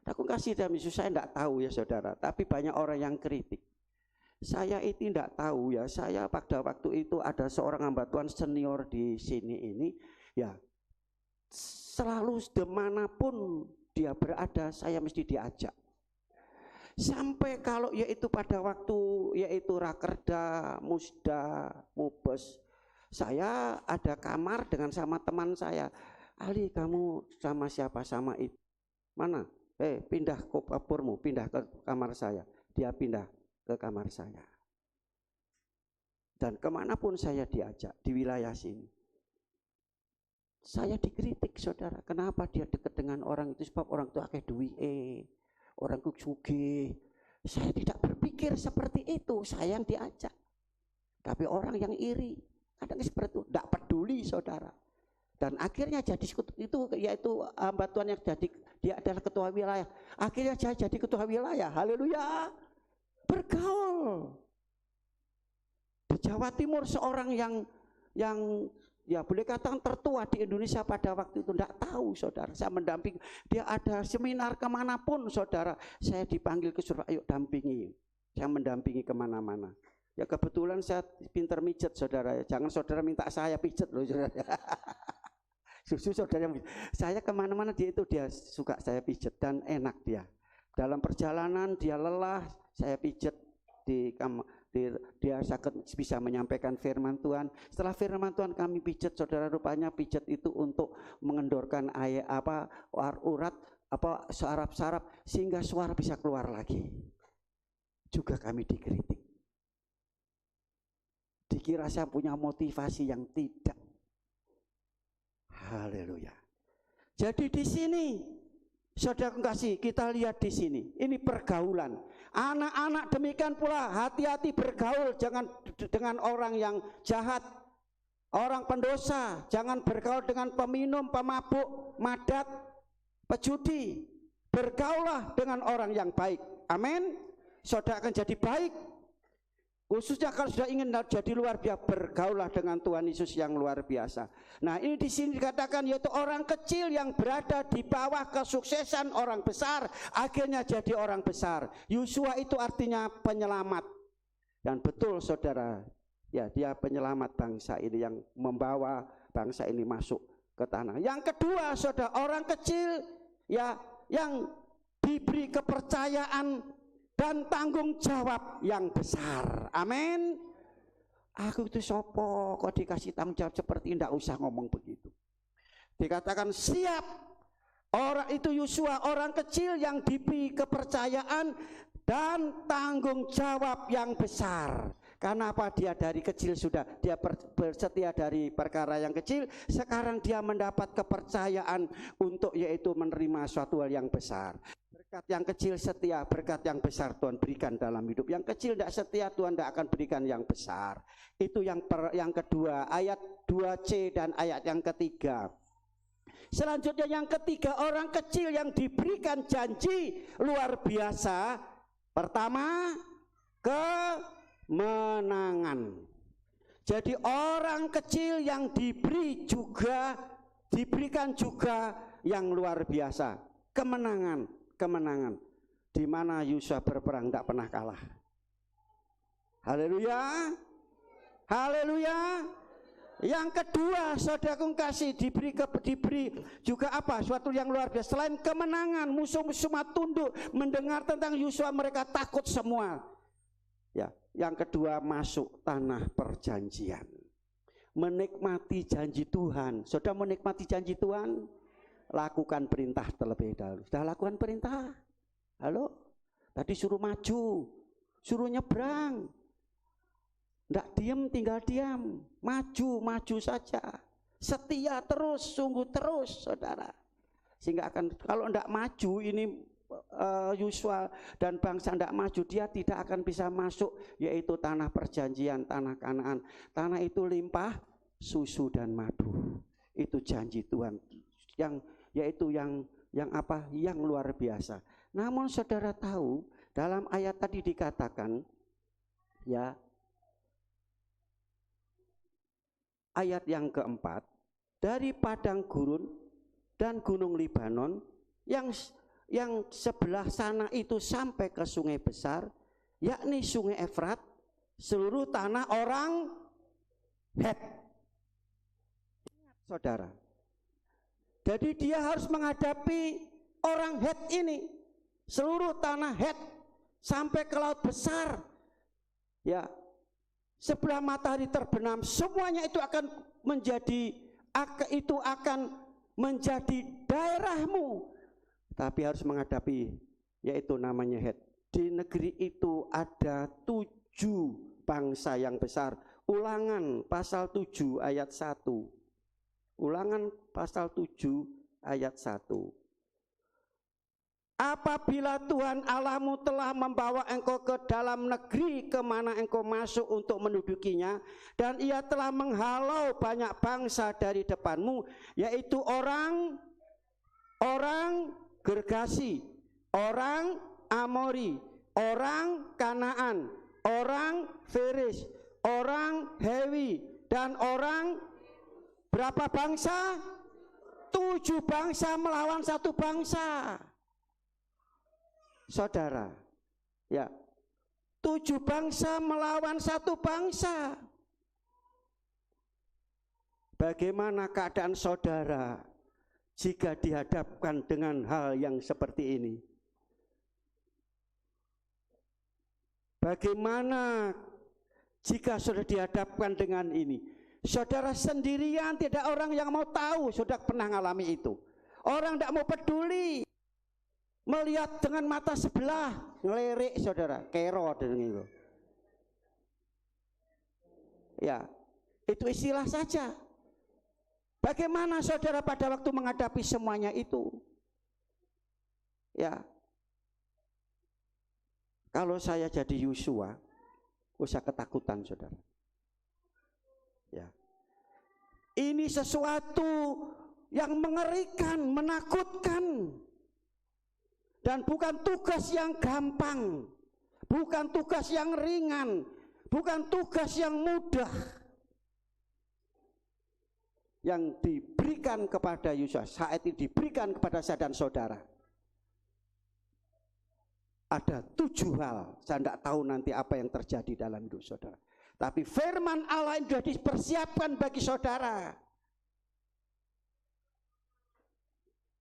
B: Aku kasih dalam Yesus, saya tidak tahu ya saudara, tapi banyak orang yang kritik. Saya itu tidak tahu ya, saya pada waktu itu ada seorang hamba Tuhan senior di sini ini, ya selalu dimanapun dia berada, saya mesti diajak. Sampai kalau yaitu pada waktu yaitu Rakerda, Musda, Mubes, saya ada kamar dengan sama teman saya. Ali, kamu sama siapa? Sama itu. Mana? Pindah ke kapurmu, pindah ke kamar saya. Dia pindah ke kamar saya. Dan kemanapun saya diajak di wilayah sini, saya dikritik saudara. Kenapa dia dekat dengan orang itu? Sebab orang itu akeh duwike, orang itu sugih. Saya tidak berpikir seperti itu. Saya yang diajak. Tapi orang yang iri, kadang seperti itu, tidak peduli saudara. Dan akhirnya jadi itu, yaitu hamba Tuhan yang jadi, dia adalah ketua wilayah. Akhirnya saya jadi ketua wilayah. Haleluya. Bergaul. Di Jawa Timur seorang yang ya boleh katakan tertua di Indonesia pada waktu itu, tidak tahu saudara. Saya mendampingi, dia ada seminar kemanapun saudara, saya dipanggil ke suruh ayo dampingi. Saya mendampingi kemana-mana. Ya kebetulan saya pinter mijet saudara, jangan saudara minta saya pijet loh saudara. Susu saudara, saya kemana-mana dia suka saya pijet dan enak dia. Dalam perjalanan dia lelah, saya pijet dia sakit bisa menyampaikan firman Tuhan. Setelah firman Tuhan kami pijet saudara, rupanya pijet itu untuk mengendorkan urat saraf sehingga suara bisa keluar lagi. Juga kami dikritik. Dikira saya punya motivasi yang tidak. Haleluya. Jadi di sini, saudara kasih, kita lihat di sini. Ini pergaulan. Anak-anak demikian pula, hati-hati bergaul jangan dengan orang yang jahat, orang pendosa. Jangan bergaul dengan peminum, pemabuk, madat, pejudi. Bergaullah dengan orang yang baik. Amin. Saudara akan jadi baik. Khususnya kalau sudah ingin jadi luar biasa, bergaullah dengan Tuhan Yesus yang luar biasa. Nah, ini di sini dikatakan yaitu orang kecil yang berada di bawah kesuksesan orang besar akhirnya jadi orang besar. Yosua itu artinya penyelamat. Dan betul saudara, ya dia penyelamat bangsa ini yang membawa bangsa ini masuk ke tanah. Yang kedua, saudara, orang kecil ya yang diberi kepercayaan dan tanggung jawab yang besar. Amin. Aku itu sopo kok dikasih tanggung jawab seperti tidak usah ngomong begitu. Dikatakan siap. Orang itu Yosua, orang kecil yang diberi kepercayaan dan tanggung jawab yang besar. Karena apa? Dia dari kecil sudah dia bersetia dari perkara yang kecil. Sekarang dia mendapat kepercayaan untuk yaitu menerima suatu hal yang besar. Berkat yang kecil setia, berkat yang besar Tuhan berikan dalam hidup. Yang kecil tidak setia, Tuhan tidak akan berikan yang besar. Itu yang kedua, ayat 2C dan ayat yang ketiga. Selanjutnya yang ketiga, orang kecil yang diberikan janji luar biasa. Pertama, kemenangan. Jadi orang kecil yang diberikan juga yang luar biasa, kemenangan. Di mana Yosua berperang tidak pernah kalah. Haleluya. Haleluya. Yang kedua, saudaraku kasih diberi juga apa? Suatu yang luar biasa. Selain kemenangan, musuh-musuh tunduk mendengar tentang Yosua, mereka takut semua. Ya, yang kedua masuk tanah perjanjian. Menikmati janji Tuhan. Saudara menikmati janji Tuhan? Lakukan perintah terlebih dahulu. Sudah lakukan perintah? Halo? Tadi suruh maju, suruh nyebrang. Tidak diem, tinggal diam. Maju saja. Setia terus, sungguh terus, saudara. Sehingga akan, kalau tidak maju ini Yosua dan bangsa tidak maju, dia tidak akan bisa masuk yaitu tanah perjanjian, tanah Kanaan. Tanah itu limpah susu dan madu. Itu janji Tuhan yang luar biasa. Namun saudara tahu dalam ayat tadi dikatakan ya, ayat yang keempat, dari padang gurun dan gunung Libanon yang sebelah sana itu sampai ke sungai besar, yakni sungai Efrat, seluruh tanah orang Het. Saudara, jadi dia harus menghadapi orang Het ini, seluruh tanah Het sampai ke laut besar. Ya, sebelah matahari terbenam, semuanya itu akan menjadi daerahmu. Tapi harus menghadapi yaitu namanya Het. Di negeri itu ada 7 bangsa yang besar. Ulangan pasal 7 ayat 1. Ulangan pasal 7 ayat 1. Apabila Tuhan Allahmu telah membawa engkau ke dalam negeri kemana engkau masuk untuk mendudukinya, dan ia telah menghalau banyak bangsa dari depanmu, yaitu orang Gergasi, orang Amori, orang Kanaan, orang Feris, orang Hewi, dan orang berapa bangsa? 7 bangsa melawan 1 bangsa. Saudara, ya, 7 bangsa melawan 1 bangsa. Bagaimana keadaan saudara jika dihadapkan dengan hal yang seperti ini? Bagaimana jika sudah dihadapkan dengan ini? Saudara sendirian, tidak orang yang mau tahu saudara pernah mengalami itu. Orang tidak mau peduli, melihat dengan mata sebelah, ngelirik saudara, kero dan itu. Ya, itu istilah saja. Bagaimana saudara pada waktu menghadapi semuanya itu? Ya, kalau saya jadi Yosua, usah ketakutan saudara. Ya, ini sesuatu yang mengerikan, menakutkan, dan bukan tugas yang gampang, bukan tugas yang ringan, bukan tugas yang mudah yang diberikan kepada Yosua saat ini, diberikan kepada saya dan saudara. Ada 7 hal, saya tidak tahu nanti apa yang terjadi dalam hidup saudara, tapi firman Allah yang sudah dipersiapkan bagi saudara,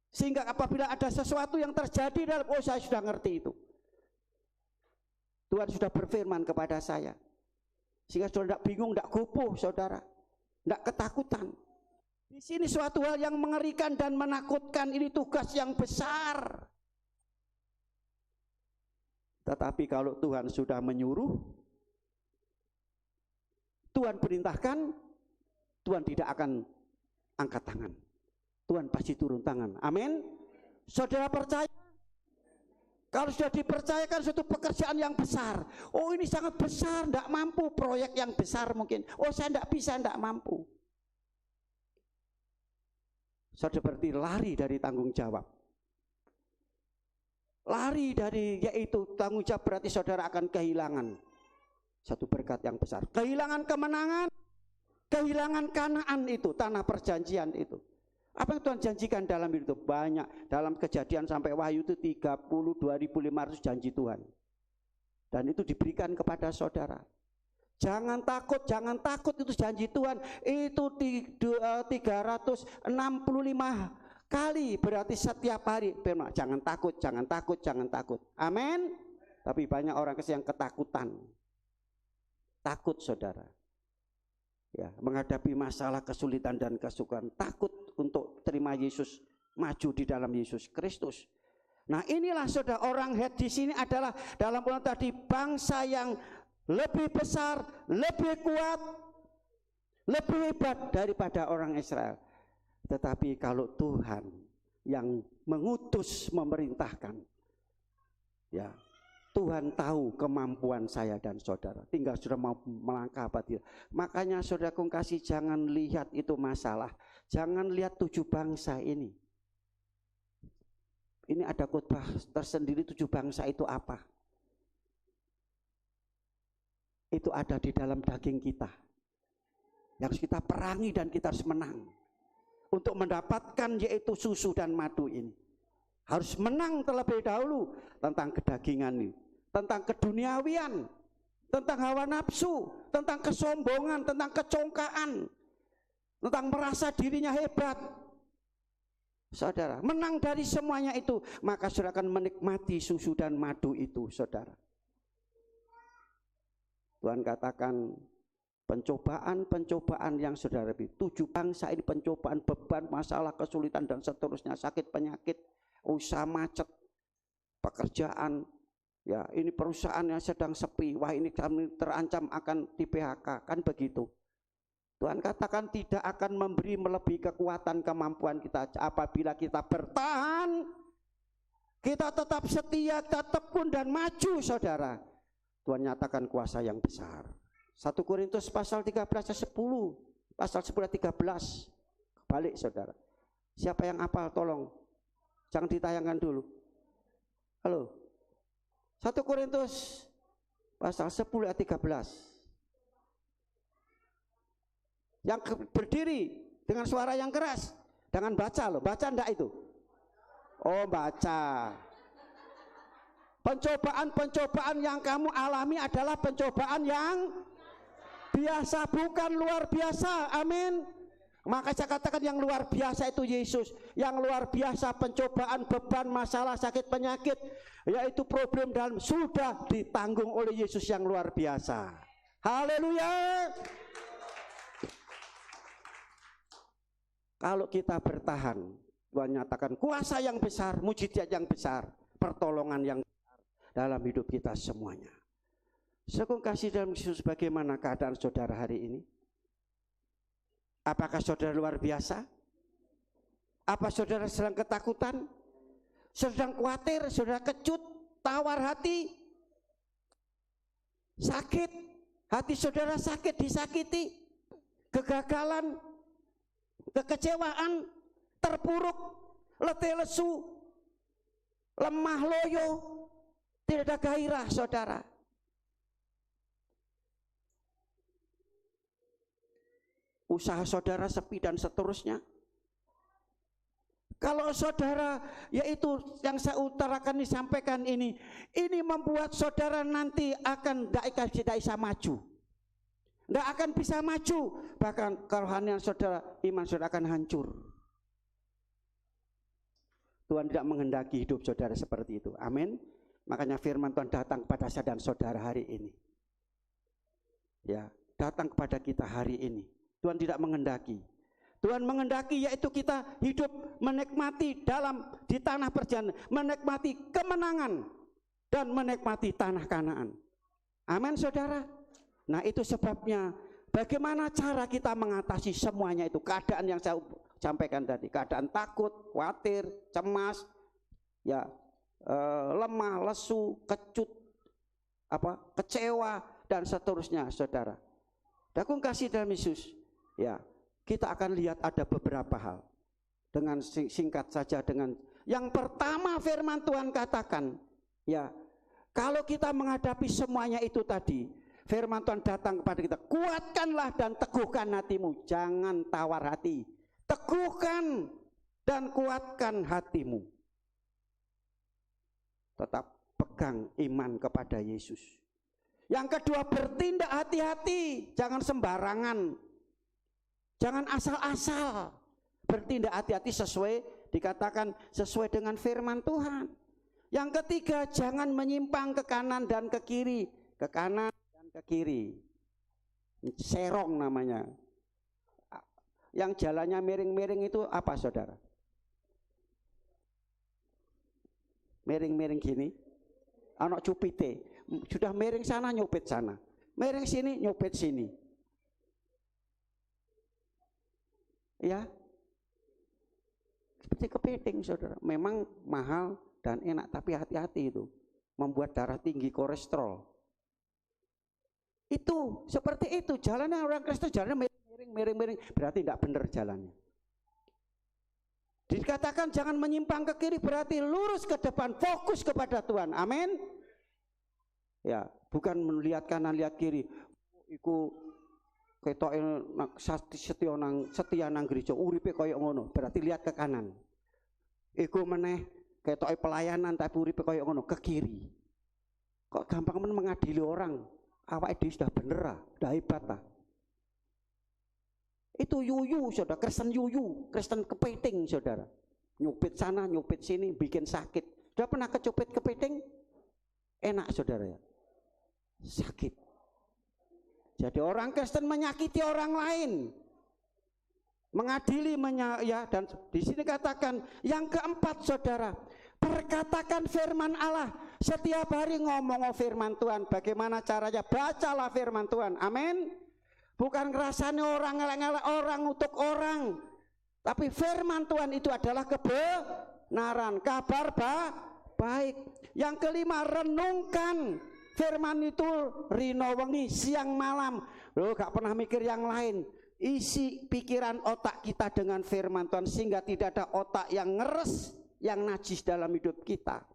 B: sehingga apabila ada sesuatu yang terjadi dalam, oh saya sudah ngerti itu, Tuhan sudah berfirman kepada saya, sehingga saudara tidak bingung, tidak gopoh saudara, tidak ketakutan. Di sini suatu hal yang mengerikan dan menakutkan, ini tugas yang besar. Tetapi kalau Tuhan sudah menyuruh, Tuhan perintahkan, Tuhan tidak akan angkat tangan. Tuhan pasti turun tangan. Amin. Saudara percaya? Kalau sudah dipercayakan suatu pekerjaan yang besar, oh ini sangat besar, tidak mampu, proyek yang besar mungkin, oh saya tidak bisa, tidak mampu. Saudara berarti lari dari tanggung jawab. Lari dari, yaitu tanggung jawab, berarti saudara akan kehilangan satu berkat yang besar. Kehilangan kemenangan, kehilangan Kanaan itu, tanah perjanjian itu. Apa yang Tuhan janjikan dalam hidup? Banyak. Dalam Kejadian sampai Wahyu itu 32.500 janji Tuhan. Dan itu diberikan kepada saudara. Jangan takut itu janji Tuhan. Itu 365 kali, berarti setiap hari. Jangan takut, jangan takut, jangan takut. Amin. Tapi banyak orang yang ketakutan. Takut saudara. Ya, menghadapi masalah, kesulitan dan kesukaran, takut untuk terima Yesus, maju di dalam Yesus Kristus. Nah, inilah saudara, orang head di sini adalah dalam ulang tadi bangsa yang lebih besar, lebih kuat, lebih hebat daripada orang Israel. Tetapi kalau Tuhan yang mengutus, memerintahkan, ya, Tuhan tahu kemampuan saya dan saudara, tinggal sudah mau melangkah apa tidak. Makanya saudara kasih, jangan lihat itu masalah, jangan lihat 7 bangsa ini. Ini ada khotbah tersendiri, 7 bangsa itu apa? Itu ada di dalam daging kita, yang harus kita perangi dan kita harus menang. Untuk mendapatkan yaitu susu dan madu ini, harus menang terlebih dahulu tentang kedagingan ini, tentang keduniawian, tentang hawa nafsu, tentang kesombongan, tentang kecongkaan, tentang merasa dirinya hebat. Saudara, menang dari semuanya itu, maka saudara akan menikmati susu dan madu itu, saudara. Tuhan katakan pencobaan yang saudara, 7 bangsa ini pencobaan, beban, masalah, kesulitan dan seterusnya, sakit, penyakit, usaha macet, pekerjaan, ya ini perusahaan yang sedang sepi, wah ini kami terancam akan di PHK, kan begitu. Tuhan katakan tidak akan memberi melebihi kekuatan kemampuan kita. Apabila kita bertahan, kita tetap setia, tetap tekun dan maju saudara, Tuhan nyatakan kuasa yang besar. 1 Korintus pasal 13 ayat 10, pasal 10 ayat 13. Balik saudara. Siapa yang hafal tolong, jangan ditayangkan dulu. Halo. 1 Korintus pasal 10 ayat 13. Yang berdiri dengan suara yang keras. Jangan baca loh, baca enggak itu? Oh baca. Pencobaan-pencobaan yang kamu alami adalah pencobaan yang biasa, bukan luar biasa. Amin. Maka saya katakan yang luar biasa itu Yesus. Yang luar biasa pencobaan, beban, masalah, sakit, penyakit, yaitu problem dalam, sudah ditanggung oleh Yesus yang luar biasa. Haleluya. Kalau kita bertahan, Tuhan nyatakan kuasa yang besar, mujizat yang besar, pertolongan yang besar dalam hidup kita semuanya. Saudara kasih dalam Yesus, bagaimana keadaan saudara hari ini? Apakah saudara luar biasa? Apa saudara sedang ketakutan? Sedang khawatir, saudara kecut, tawar hati, sakit, hati saudara sakit, disakiti, kegagalan, kekecewaan, terpuruk, letih lesu, lemah loyo, tidak ada gairah saudara. Usaha saudara sepi dan seterusnya. Kalau saudara, yaitu yang saya utarakan, disampaikan ini membuat saudara nanti akan tidak bisa maju, tidak akan bisa maju, bahkan kerohanian saudara, iman saudara akan hancur. Tuhan tidak menghendaki hidup saudara seperti itu. Amin. Makanya firman Tuhan datang kepada saya dan saudara hari ini. Ya, datang kepada kita hari ini. Tuhan tidak menghendaki. Tuhan menghendaki yaitu kita hidup menikmati di tanah perjalanan, menikmati kemenangan dan menikmati tanah Kanaan. Amin saudara. Nah itu sebabnya bagaimana cara kita mengatasi semuanya itu, keadaan yang saya sampaikan tadi, keadaan takut, khawatir, cemas, ya, lemah, lesu, kecut, kecewa dan seterusnya saudara. Dakung kasih dalam Yesus. Ya, kita akan lihat ada beberapa hal. Dengan singkat saja, dengan yang pertama firman Tuhan katakan, ya, kalau kita menghadapi semuanya itu tadi, firman Tuhan datang kepada kita, kuatkanlah dan teguhkan hatimu, jangan tawar hati. Teguhkan dan kuatkan hatimu. Tetap pegang iman kepada Yesus. Yang kedua, bertindak hati-hati, jangan sembarangan. Jangan asal-asal, bertindak hati-hati dikatakan sesuai dengan firman Tuhan. Yang ketiga, jangan menyimpang ke kanan dan ke kiri, ke kanan dan ke kiri. Serong namanya. Yang jalannya miring-miring itu apa saudara? Miring-miring gini, anak cupite, sudah miring sana nyupit sana, miring sini nyupit sini. Ya, seperti kepiting saudara, memang mahal dan enak, tapi hati-hati itu, membuat darah tinggi, kolesterol. Itu seperti itu jalannya orang Kristen, jalannya miring-miring, berarti tidak benar jalannya. Dikatakan jangan menyimpang ke kiri, berarti lurus ke depan, fokus kepada Tuhan. Amin. Ya, bukan melihat kanan lihat kiri. Iku ketoke setia nang gereja, uripe kaya ngono, berarti lihat ke kanan. Iku meneh ketoke pelayanan tapi uripe kaya ngono, ke kiri. Kok gampang mengadili orang, awake dhewe sudah bener ah, sudah hebat ah. Itu yuyu saudara, Kristen yuyu, Kristen kepiting saudara. Nyupit sana, nyupit sini, bikin sakit. Sudah pernah kecupit kepiting? Enak saudara ya? Sakit. Jadi orang Kristen menyakiti orang lain, mengadili, ya, dan di sini katakan yang keempat saudara, perkatakan firman Allah. Setiap hari ngomong firman Tuhan. Bagaimana caranya? Bacalah firman Tuhan. Amin. Bukan rasanya orang ngelak-ngelak orang untuk orang, tapi firman Tuhan itu adalah kebenaran, kabar baik. Yang kelima, renungkan firman itu rino wengi, siang malam. Loh, gak pernah mikir yang lain. Isi pikiran otak kita dengan firman Tuhan sehingga tidak ada otak yang ngeres, yang najis dalam hidup kita.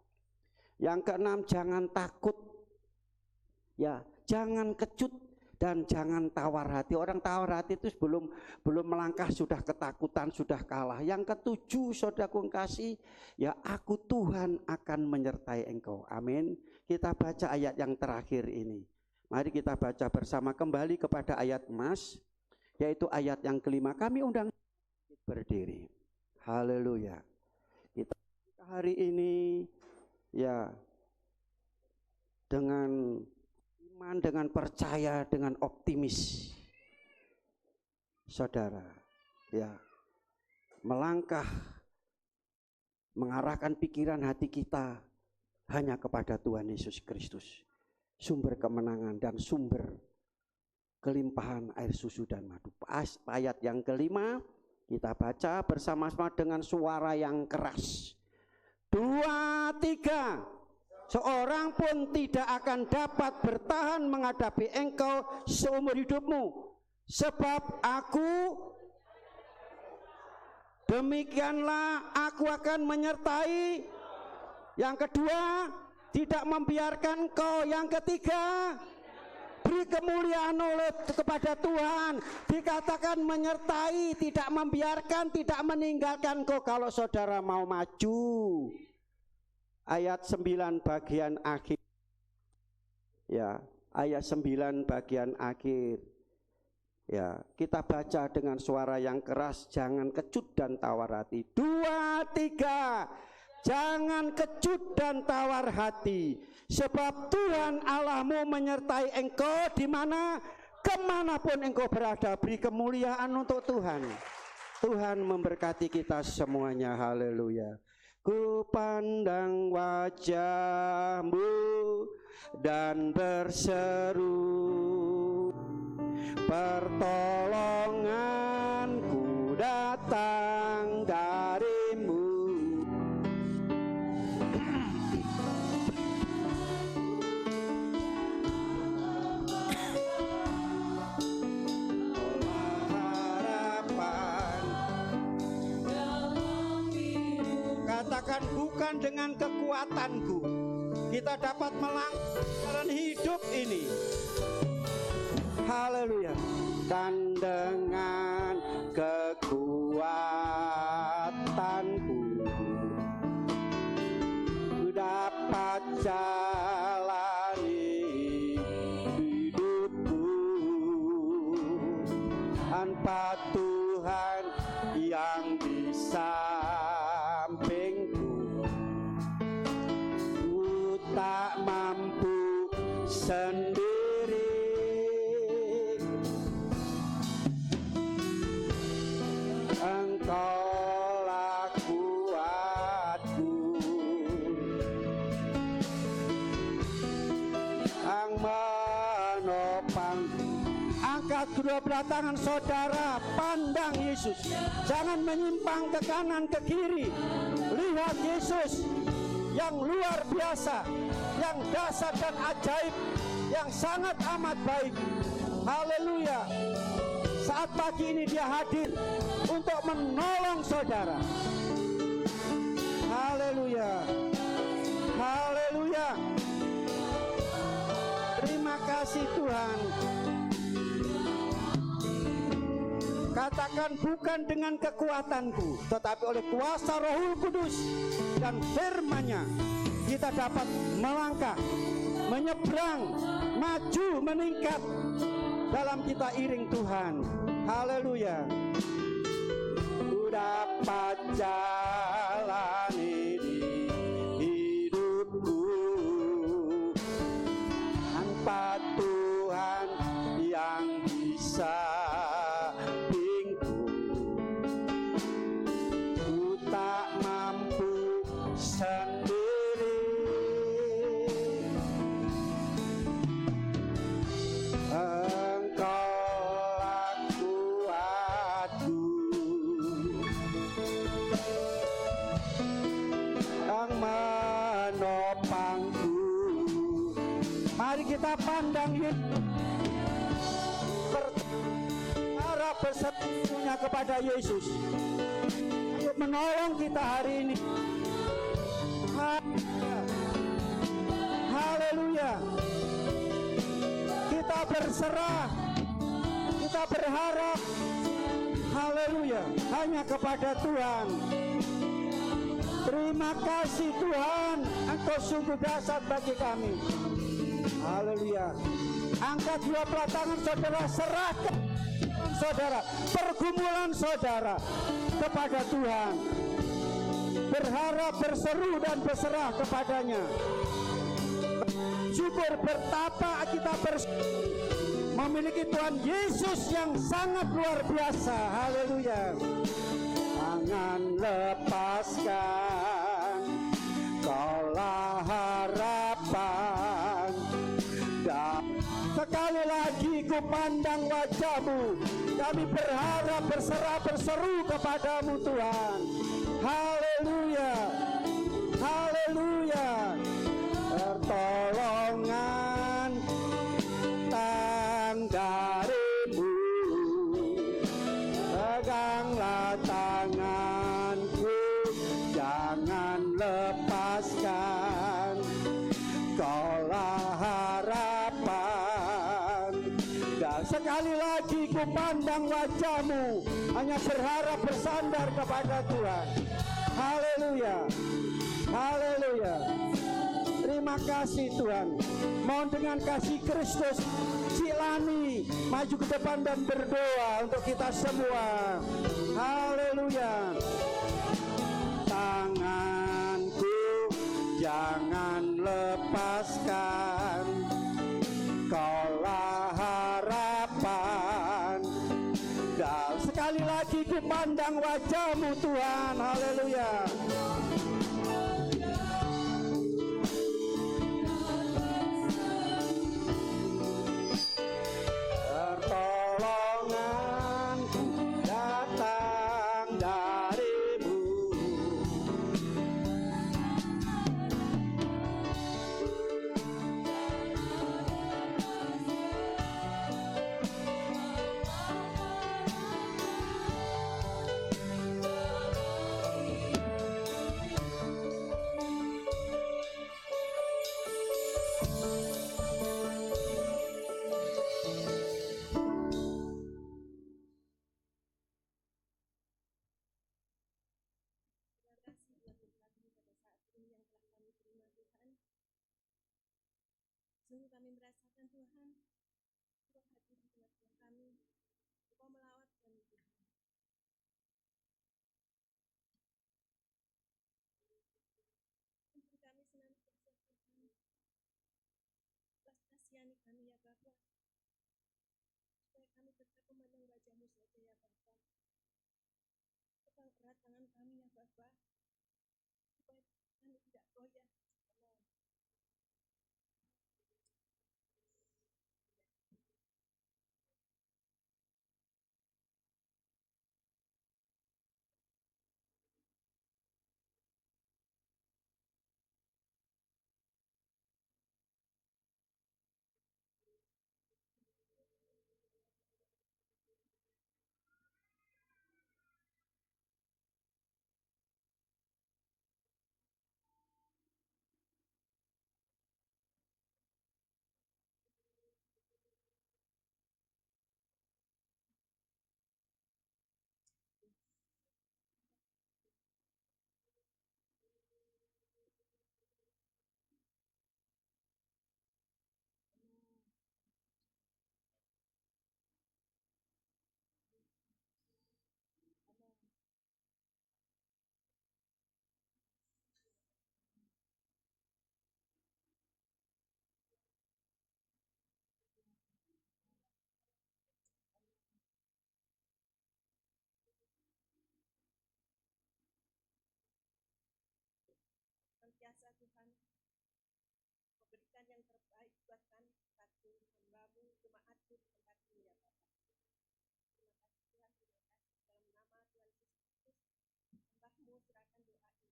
B: Yang keenam, jangan takut. Ya, jangan kecut. Dan jangan tawar hati. Orang tawar hati itu belum melangkah sudah ketakutan, sudah kalah. Yang ketujuh, saudaraku kasih, ya aku Tuhan akan menyertai engkau. Amin. Kita baca ayat yang terakhir ini. Mari kita baca bersama kembali kepada ayat emas, yaitu ayat yang kelima. Kami undang berdiri. Haleluya. Kita hari ini ya dengan iman, dengan percaya, dengan optimis, saudara, ya, melangkah, mengarahkan pikiran hati kita hanya kepada Tuhan Yesus Kristus, sumber kemenangan dan sumber kelimpahan air susu dan madu. Ayat yang kelima kita baca bersama-sama dengan suara yang keras. 2, 3. Seorang pun tidak akan dapat bertahan menghadapi engkau seumur hidupmu, sebab aku, demikianlah aku akan menyertai. Yang kedua, tidak membiarkan engkau. Yang ketiga, beri kemuliaan oleh kepada Tuhan. Dikatakan menyertai, tidak membiarkan, tidak meninggalkan engkau. Kalau saudara mau maju, ayat 9 bagian akhir. Ya, ayat 9 bagian akhir. Ya, kita baca dengan suara yang keras, jangan kecut dan tawar hati. 2, 3. Jangan kecut dan tawar hati, sebab Tuhan Allahmu menyertai engkau di mana kemanapun engkau berada. Beri kemuliaan untuk Tuhan. Tuhan memberkati kita semuanya. Haleluya. Ku pandang wajah-Mu dan berseru, pertolonganku datang dari-Mu. Katakan, bukan dengan kekuatanku kita dapat melangkah hidup ini. Haleluya. Dan dengan kekuatanku ku dapat jalani hidupku tanpa Tuhan yang bisa tak mampu sendiri. Engkaulah kuatku, yang menopang. Angkat kedua belah tangan saudara, pandang Yesus. Jangan menyimpang ke kanan ke kiri. Lihat Yesus yang luar biasa, yang dahsyat dan ajaib, yang sangat amat baik. Haleluya. Saat pagi ini dia hadir untuk menolong saudara. Haleluya. Haleluya. Terima kasih Tuhan. Katakan, bukan dengan kekuatanku, tetapi oleh kuasa Roh Kudus dan firman-Nya kita dapat melangkah, menyeberang, maju, meningkat dalam kita iring Tuhan. Haleluya. Ku dapat jalani hidupku tanpa Tuhan yang bisa sendiri. Engkaulah kuatku, yang menopangku. Mari kita pandang berharap bersetunya kepada Yesus untuk menolong kita hari ini. Haleluya. Kita berserah, kita berharap, haleluya, hanya kepada Tuhan. Terima kasih Tuhan, Engkau sungguh dahsyat bagi kami. Haleluya. Angkat dua belah tangan saudara, serahkan saudara, pergumulan saudara kepada Tuhan. Berharap, berseru dan berserah kepadanya. Syukur bertapa kita memiliki Tuhan Yesus yang sangat luar biasa. Haleluya. Jangan lepaskan, Kaulah harapan. Dan sekali lagi ku pandang wajah-Mu, kami berharap, berserah, berseru kepadamu Tuhan. Haleluya, haleluya. Pertolongan datang dari-Mu, peganglah tanganku, jangan lepaskan, Kaulah harapan. Dan sekali lagi ku pandang wajah-Mu, hanya berharap bersandar kepada Tuhan. Haleluya, haleluya. Terima kasih Tuhan. Mohon dengan kasih Kristus, Silani maju ke depan dan berdoa untuk kita semua. Haleluya. Tanganku jangan lepaskan, Kaulah harapan. Dan sekali lagi ku pandang wajah-Mu Tuhan. Haleluya.
A: Sungguh kami merasakan Tuhan, Engkau hadir di tengah-tengah kami, Engkau melawat kami Tuhan. Untuk kami senantiasa Tuhan, belas kasihani kami ya Bapa, supaya kami tetap memandang wajah-Mu saja ya Bapa. Pegang erat tangan kami ya Bapa, supaya kami tidak goyah. Senantiasa Tuhan memberikan yang terbaik buat kami satu hamba-Mu, jemaat-Mu di tempat ini ya Bapak. Terima kasih Tuhan, terima kasih dalam nama Tuhan Yesus Kristus. Hamba-Mu serahkan doa ini.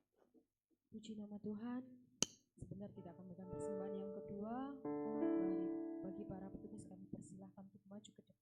A: Haleluya. Puji nama Tuhan. Sebentar kita akan memegang persembahan yang kedua. Mari bagi para petugas kami persilahkan untuk maju ke depan.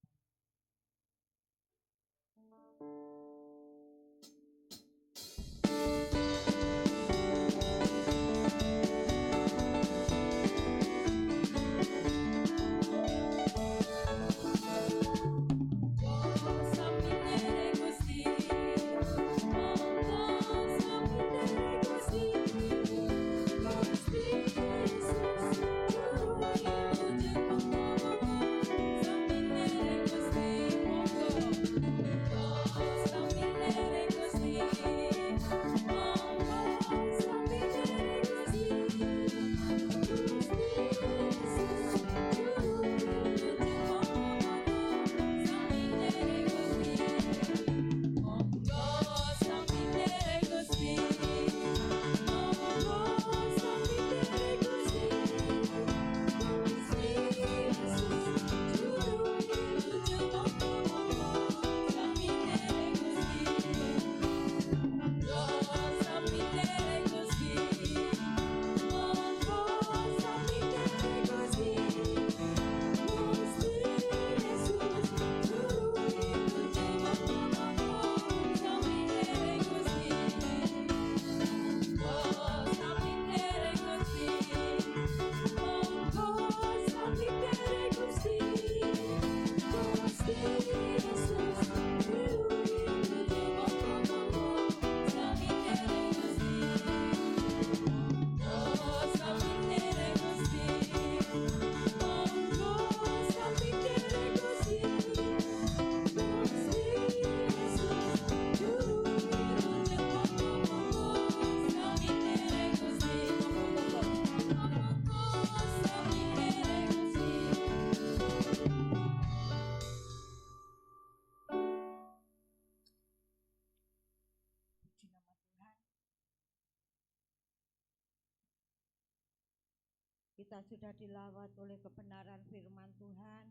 C: Kita sudah dilawat oleh kebenaran firman Tuhan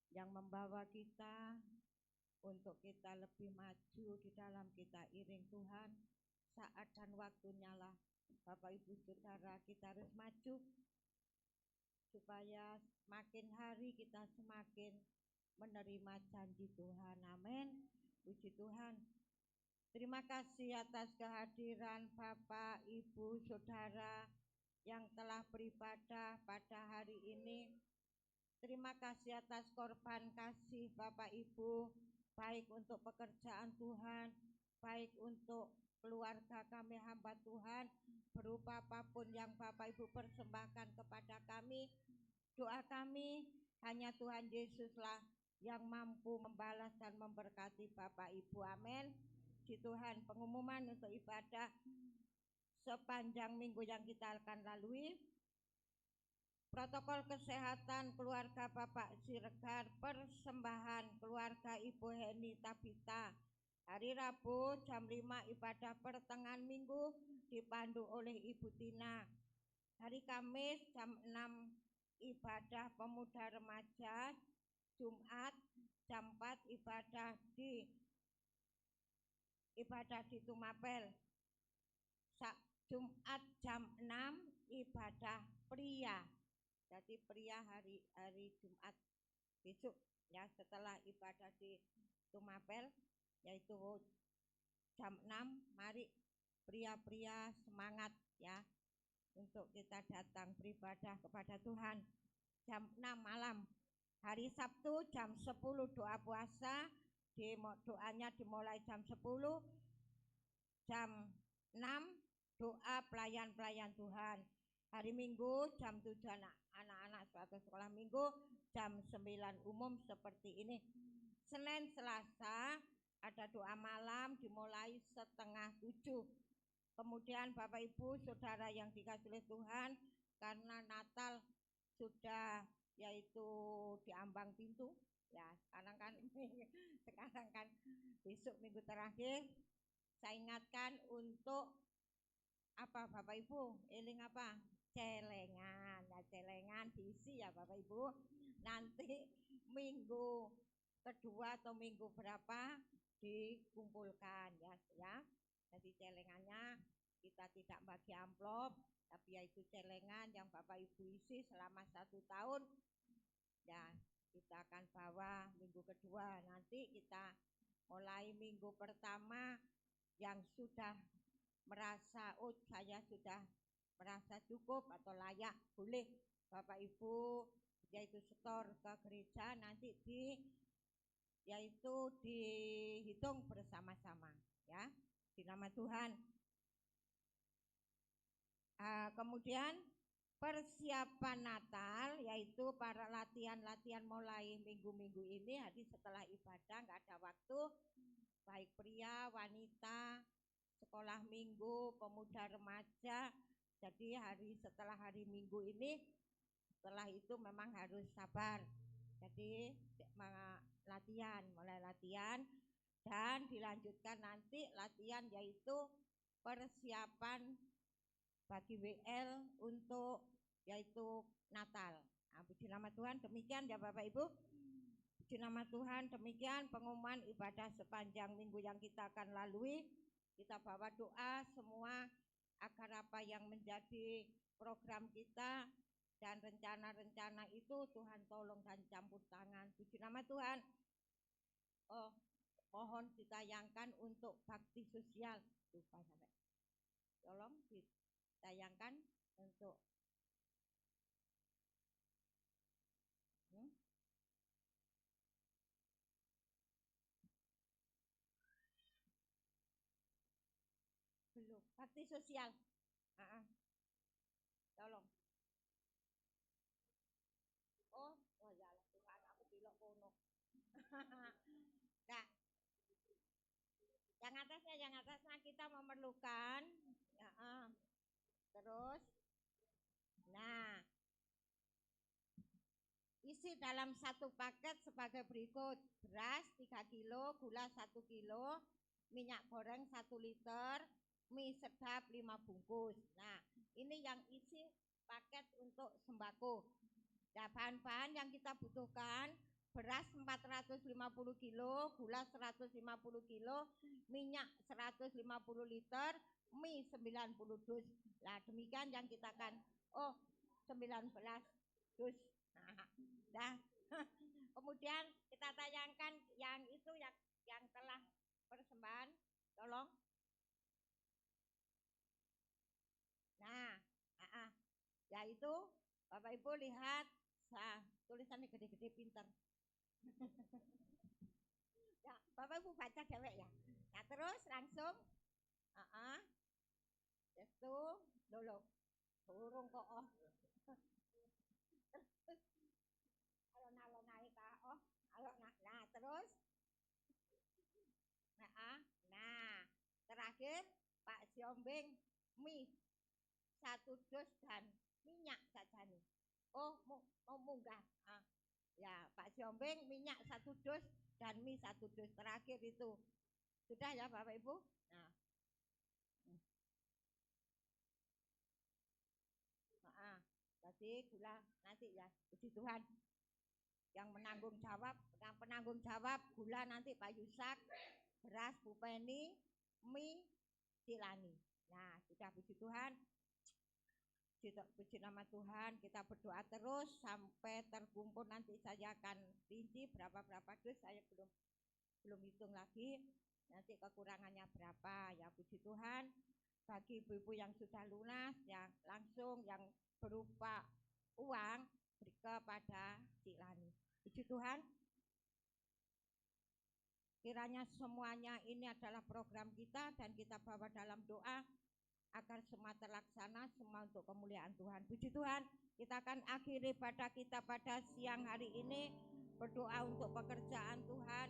C: yang membawa kita untuk kita lebih maju di dalam kita iring Tuhan. Saat dan waktunya lah Bapak Ibu Saudara, kita harus maju supaya makin hari kita semakin menerima janji Tuhan. Amin. Puji Tuhan. Terima kasih atas kehadiran Bapak, Ibu, Saudara yang telah beribadah pada hari ini. Terima kasih atas korban kasih Bapak Ibu, baik untuk pekerjaan Tuhan, baik untuk keluarga kami hamba Tuhan, berupa apapun yang Bapak Ibu persembahkan kepada kami. Doa kami hanya Tuhan Yesuslah yang mampu membalas dan memberkati Bapak Ibu. Amin. Puji Tuhan. Pengumuman untuk ibadah sepanjang minggu yang kita akan lalui. Protokol kesehatan keluarga Bapak Siregar, persembahan keluarga Ibu Heni Tabita. Hari Rabu jam 5 ibadah pertengahan minggu dipandu oleh Ibu Tina. Hari Kamis jam 6 ibadah pemuda remaja. Jumat jam 4 ibadah di Tumapel. Jumat jam 6 ibadah pria. Jadi pria hari Jumat besok ya, setelah ibadah di Tumapel, yaitu jam 6. Mari pria-pria semangat ya untuk kita datang beribadah kepada Tuhan. Jam 6 malam. Hari Sabtu jam 10 doa puasa, doanya dimulai jam 10. Jam 6 doa pelayan-pelayan Tuhan. Hari Minggu jam 7 anak-anak suatu sekolah minggu, jam 9 umum seperti ini. Senin Selasa ada doa malam dimulai setengah 7. Kemudian Bapak Ibu Saudara yang dikasihi oleh Tuhan, karena Natal sudah yaitu diambang pintu ya, sekarang kan besok minggu terakhir. Saya ingatkan untuk apa Bapak Ibu, eling apa? Celengan. Nah, celengan diisi ya Bapak Ibu. Nanti minggu kedua atau minggu berapa dikumpulkan ya. Jadi celengannya kita tidak bagi amplop, tapi yaitu celengan yang Bapak Ibu isi selama 1 tahun. Ya, kita akan bawa minggu kedua. Nanti kita mulai minggu pertama yang sudah merasa saya sudah merasa cukup atau layak, boleh Bapak Ibu yaitu setor ke gereja, nanti yaitu dihitung bersama-sama ya, di nama Tuhan. Kemudian persiapan Natal, yaitu para latihan mulai minggu-minggu ini. Hari setelah ibadah nggak ada waktu, baik pria, wanita, sekolah minggu, pemuda remaja. Jadi setelah hari Minggu ini, setelah itu memang harus sabar. Jadi mulai latihan dan dilanjutkan nanti latihan yaitu persiapan bagi WL untuk yaitu Natal. Nah, puji nama Tuhan, demikian ya Bapak Ibu. Puji nama Tuhan, demikian pengumuman ibadah sepanjang minggu yang kita akan lalui. Kita bawa doa semua agar apa yang menjadi program kita dan rencana-rencana itu Tuhan tolong dan campur tangan. Puji nama Tuhan. Mohon ditayangkan untuk bakti sosial. Lupa sampai. Tolong ditayangkan untuk belum bakti sosial. Tolong. Oh ya lah Tuhan, aku bilang kono. Nah, yang atasnya kita memerlukan terus. Nah, isi dalam satu paket sebagai berikut: beras 3 kilo, gula 1 kilo, minyak goreng 1 liter, mie sedap 5 bungkus. Nah, ini yang isi paket untuk sembako. Nah, bahan-bahan yang kita butuhkan, beras 450 kilo, gula 150 kilo, minyak 150 liter, mie 90 dus. Nah, demikian yang kita akan 19 dus. Nah, kemudian kita tayangkan yang itu yang telah persembahan, tolong. Nah, yaitu Bapak Ibu lihat, tulisannya gede-gede pinter. Ya, Bapak Ibu baca dewek ya. Nah, terus langsung, itu dulu, burung kok alon-alon naik nah terus, nah terakhir Pak Siombing mie 1 dus dan minyak saja nih. Mau munggah. Ya, Pak Siombing minyak 1 dus dan mie 1 dus terakhir itu. Sudah ya Bapak Ibu? Nah. Jadi gula nanti ya, puji Tuhan. Yang penanggung jawab gula nanti Pak Yusak, beras Bu Penny, mie Cilani. Nah, sudah puji Tuhan. Puji nama Tuhan, kita berdoa terus sampai terkumpul. Nanti saya akan rinci berapa dus, saya belum hitung lagi. Nanti kekurangannya berapa ya, puji Tuhan. Bagi ibu-ibu yang sudah lunas, yang langsung yang berupa uang kepada Cilani. Puji Tuhan. Kiranya semuanya ini adalah program kita dan kita bawa dalam doa agar semua terlaksana, semua untuk kemuliaan Tuhan. Puji Tuhan, kita akan akhiri pada kita pada siang hari ini berdoa untuk pekerjaan Tuhan,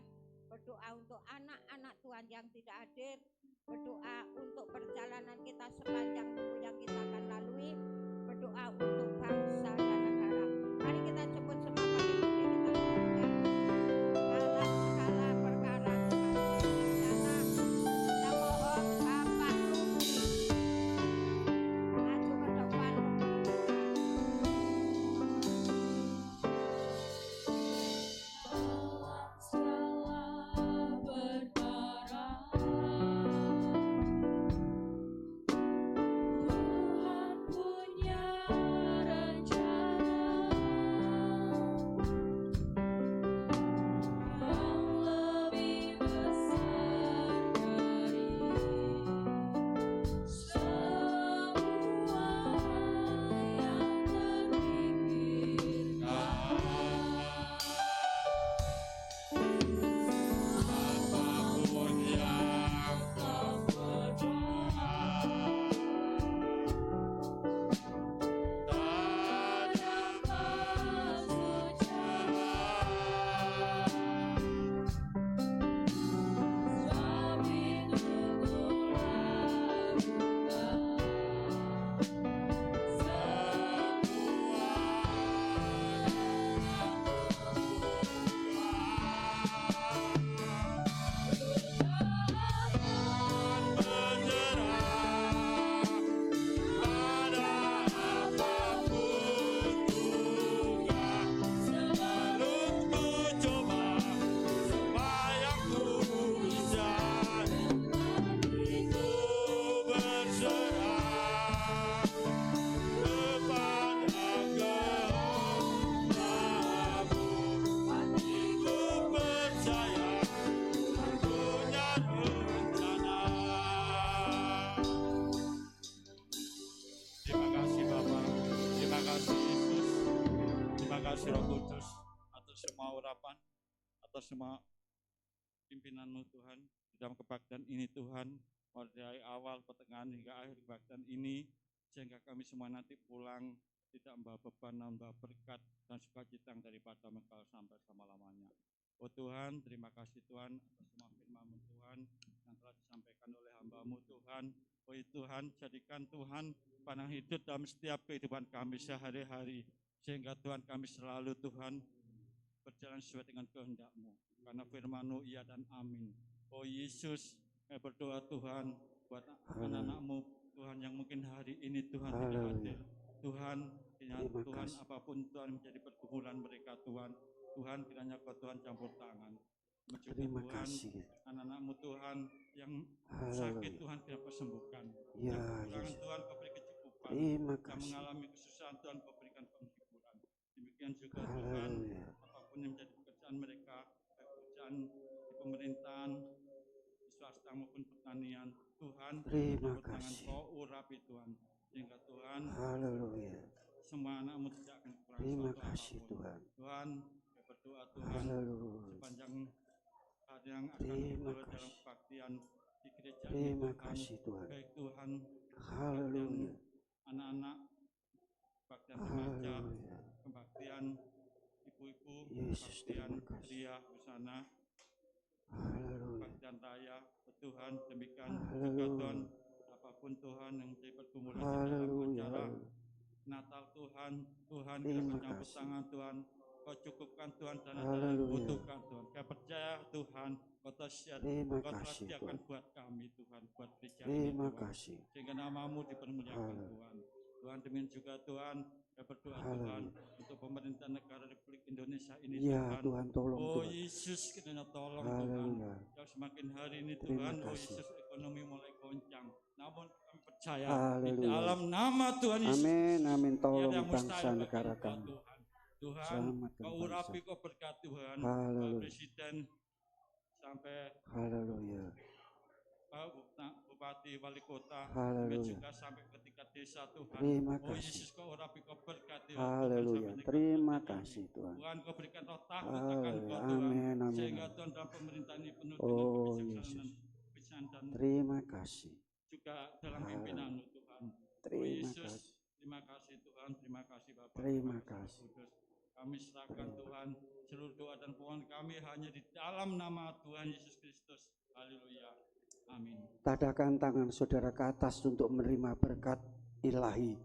C: berdoa untuk anak-anak Tuhan yang tidak hadir, berdoa untuk perjalanan kita sepanjang minggu yang kita akan lalui, berdoa untuk bangsa dan negara. Mari kita jemput semua pakai putih kita semuanya. Dalam segala perkara sebagai rencana, kita mohon Bapak Rudy maju ke depan memberdoa.
D: kasih Roh Kudus atas semua urapan, atas semua pimpinan-Mu Tuhan di dalam kebaktian ini Tuhan, mulai dari awal, pertengahan hingga akhir kebaktian ini, sehingga kami semua nanti pulang tidak membawa beban, membawa berkat dan sukacita yang daripada Engkau sampai selama-lamanya. Oh Tuhan, terima kasih Tuhan atas semua firman-Mu Tuhan yang telah disampaikan oleh hamba-Mu Tuhan. Oh Tuhan, jadikan Tuhan pandang hidup dalam setiap kehidupan kami sehari-hari, sehingga Tuhan kami selalu Tuhan berjalan sesuai dengan kehendak-Mu. Karena firman-Mu iya dan amin. Oh Yesus, kami berdoa Tuhan buat anak-anak-Mu Tuhan yang mungkin hari ini Tuhan tidak hadir. Tuhan, kiranya
B: Terima
D: Tuhan
B: kasih.
D: apapun Tuhan menjadi pergumulan mereka Tuhan. Tuhan kiranya Kau Tuhan campur tangan. Mencukupi
B: Terima
D: Tuhan,
B: kasih.
D: anak-anak-Mu Tuhan yang sakit
B: Haleluya.
D: Tuhan kiranya Kau sembuhkan.
B: Ya,
D: Yang kekurangan
B: Yesus.
D: Tuhan Kau beri kecukupan.
B: Terima
D: Yang
B: kasih.
D: mengalami kesusahan Tuhan Kau berikan penghiburan. Demikian juga Tuhan,
B: Haleluya.
D: apapun yang menjadi pekerjaan mereka, baik pekerjaan di pemerintahan, di swasta maupun pertanian, Tuhan
B: Terima
D: campur tangan
B: kasih.
D: Kau urapi Tuhan, sehingga Tuhan
B: Haleluya.
D: semua anak-Mu tidak akan kekurangan
B: Terima
D: suatu
B: kasih
D: apapun.
B: Tuhan.
D: Tuhan, saya berdoa Tuhan
B: Haleluya.
D: sepanjang hari yang akan
B: Terima
D: berdoa dalam
B: kasih.
D: kebaktian di gereja ini
B: Terima
D: Tuhan,
B: kasih Tuhan.
D: baik Tuhan
B: Haleluya.
D: anak-anak, kebaktian remaja,
B: Haleluya.
D: kebaktian ibu-ibu,
B: Yesus,
D: kebaktian
B: terima kasih.
D: pria busana,
B: Haleluya.
D: kebaktian raya, Tuhan demikian juga Tuhan,
B: Haleluya.
D: apapun Tuhan yang menjadi pergumulan di dalam
B: Haleluya.
D: acara Natal Tuhan, Tuhan kita
B: Terima
D: bercampur
B: kasih.
D: tangan Tuhan, Kau cukupkan Tuhan dana-dana yang
B: Haleluya.
D: dibutuhkan Tuhan. Kau percaya Tuhan, Kau
B: Terima
D: Kau telah
B: kasih
D: sediakan
B: Tuhan.
D: buat kami Tuhan, buat gereja ini
B: Terima
D: Tuhan.
B: kasih.
D: Sehingga nama-Mu dipermuliakan
B: Haleluya.
D: Tuhan. Tuhan demikian juga Tuhan, saya berdoa Tuhan
B: Haleluya.
D: untuk pemerintah negara Republik Indonesia ini
B: Ya
D: Tuhan.
B: Tuhan, tolong
D: Oh
B: Tuhan.
D: Yesus, kiranya tolong Tuhan.
B: Haleluya.
D: Yang semakin hari ini
B: Terima
D: Tuhan, oh
B: kasih.
D: Yesus, ekonomi mulai goncang. Namun kami percaya di
B: Haleluya.
D: dalam nama Tuhan Yesus
B: Amin,
D: Kristus,
B: amin.
D: tiada
B: Tolong
D: yang
B: bangsa
D: mustahil bagi
B: negara
D: Engkau
B: kami.
D: Tuhan. Tuhan,
B: Selamatkan
D: Kau
B: bangsa.
D: urapi, Kau berkati Tuhan,
B: Haleluya.
D: Pak Presiden sampai
B: Haleluya.
D: Pak Bupati, Wali Kota,
B: Haleluya.
D: demikian juga sampai ke tingkat desa Tuhan.
B: Terima
D: Oh
B: kasih.
D: Yesus, Kau urapi, Kau berkati
B: Haleluya. Terima kasih Tuhan.
D: Tuhan, Kau berikan roh takut akan
B: Haleluya.
D: Kau Tuhan,
B: Amin, amin.
D: sehingga
B: Amin.
D: Tuhan dalam pemerintahan ini penuh dengan
B: Oh
D: kebijaksanaan,
B: Yesus.
D: kebijaksanaan dan
B: Terima kasih.
D: juga dalam
B: Haleluya.
D: pimpinan-Mu Tuhan. Oh
B: Terima
D: Yesus,
B: kasih.
D: terima kasih Tuhan, terima kasih Bapak,
B: Terima
D: terima kasih
B: kasih.
D: Roh Kudus. Kami serahkan Tuhan seluruh doa dan pohon kami hanya di dalam nama Tuhan Yesus Kristus. Haleluya. Amin.
B: Tadakan tangan saudara ke atas untuk menerima berkat ilahi.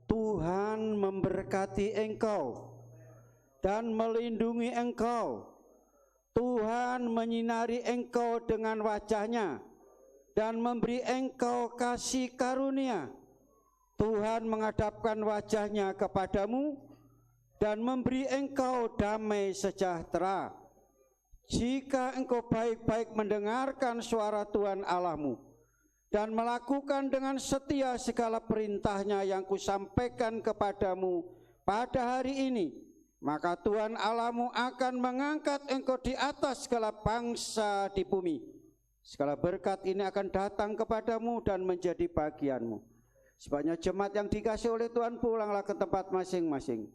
B: Tuhan memberkati engkau dan melindungi engkau. Tuhan menyinari engkau dengan wajah-Nya dan memberi engkau kasih karunia. Tuhan menghadapkan wajah-Nya kepadamu dan memberi engkau damai sejahtera. Jika engkau baik-baik mendengarkan suara Tuhan Allahmu dan melakukan dengan setia segala perintah-Nya yang kusampaikan kepadamu pada hari ini, maka Tuhan Allahmu akan mengangkat engkau di atas segala bangsa di bumi. Segala berkat ini akan datang kepadamu dan menjadi bagianmu. Sebanyak jemaat yang dikasihi oleh Tuhan, pulanglah ke tempat masing-masing.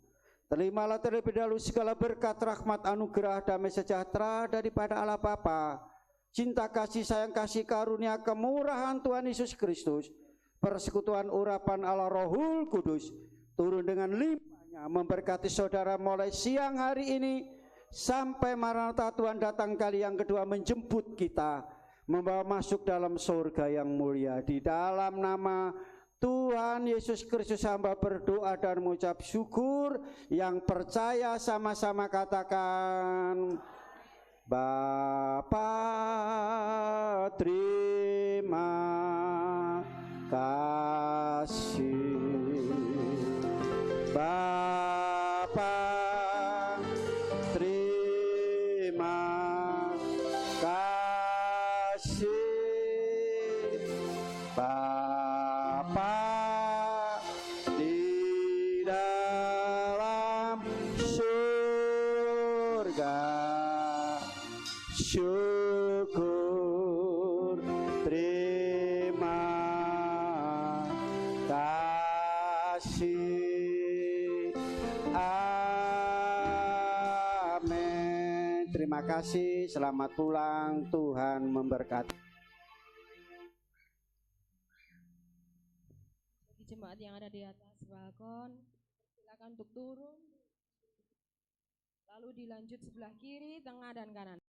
B: Terimalah terlebih dahulu segala berkat, rahmat, anugerah, damai sejahtera daripada Allah Bapa, cinta kasih sayang kasih karunia kemurahan Tuhan Yesus Kristus, persekutuan urapan Allah Rohul Kudus turun dengan limpahnya memberkati saudara mulai siang hari ini sampai Maranatha Tuhan datang kali yang kedua menjemput kita, membawa masuk dalam surga yang mulia. Di dalam nama Tuhan Yesus Kristus hamba berdoa dan mengucap syukur. Yang percaya sama-sama katakan, Bapa terima kasih. Bapa terima kasih. Bapa di dalam surga, syukur terima kasih. Amin. Terima kasih, selamat pulang, Tuhan memberkati.
A: Jemaat yang ada di atas balkon, silakan untuk turun. Lalu dilanjut sebelah kiri, tengah, dan kanan.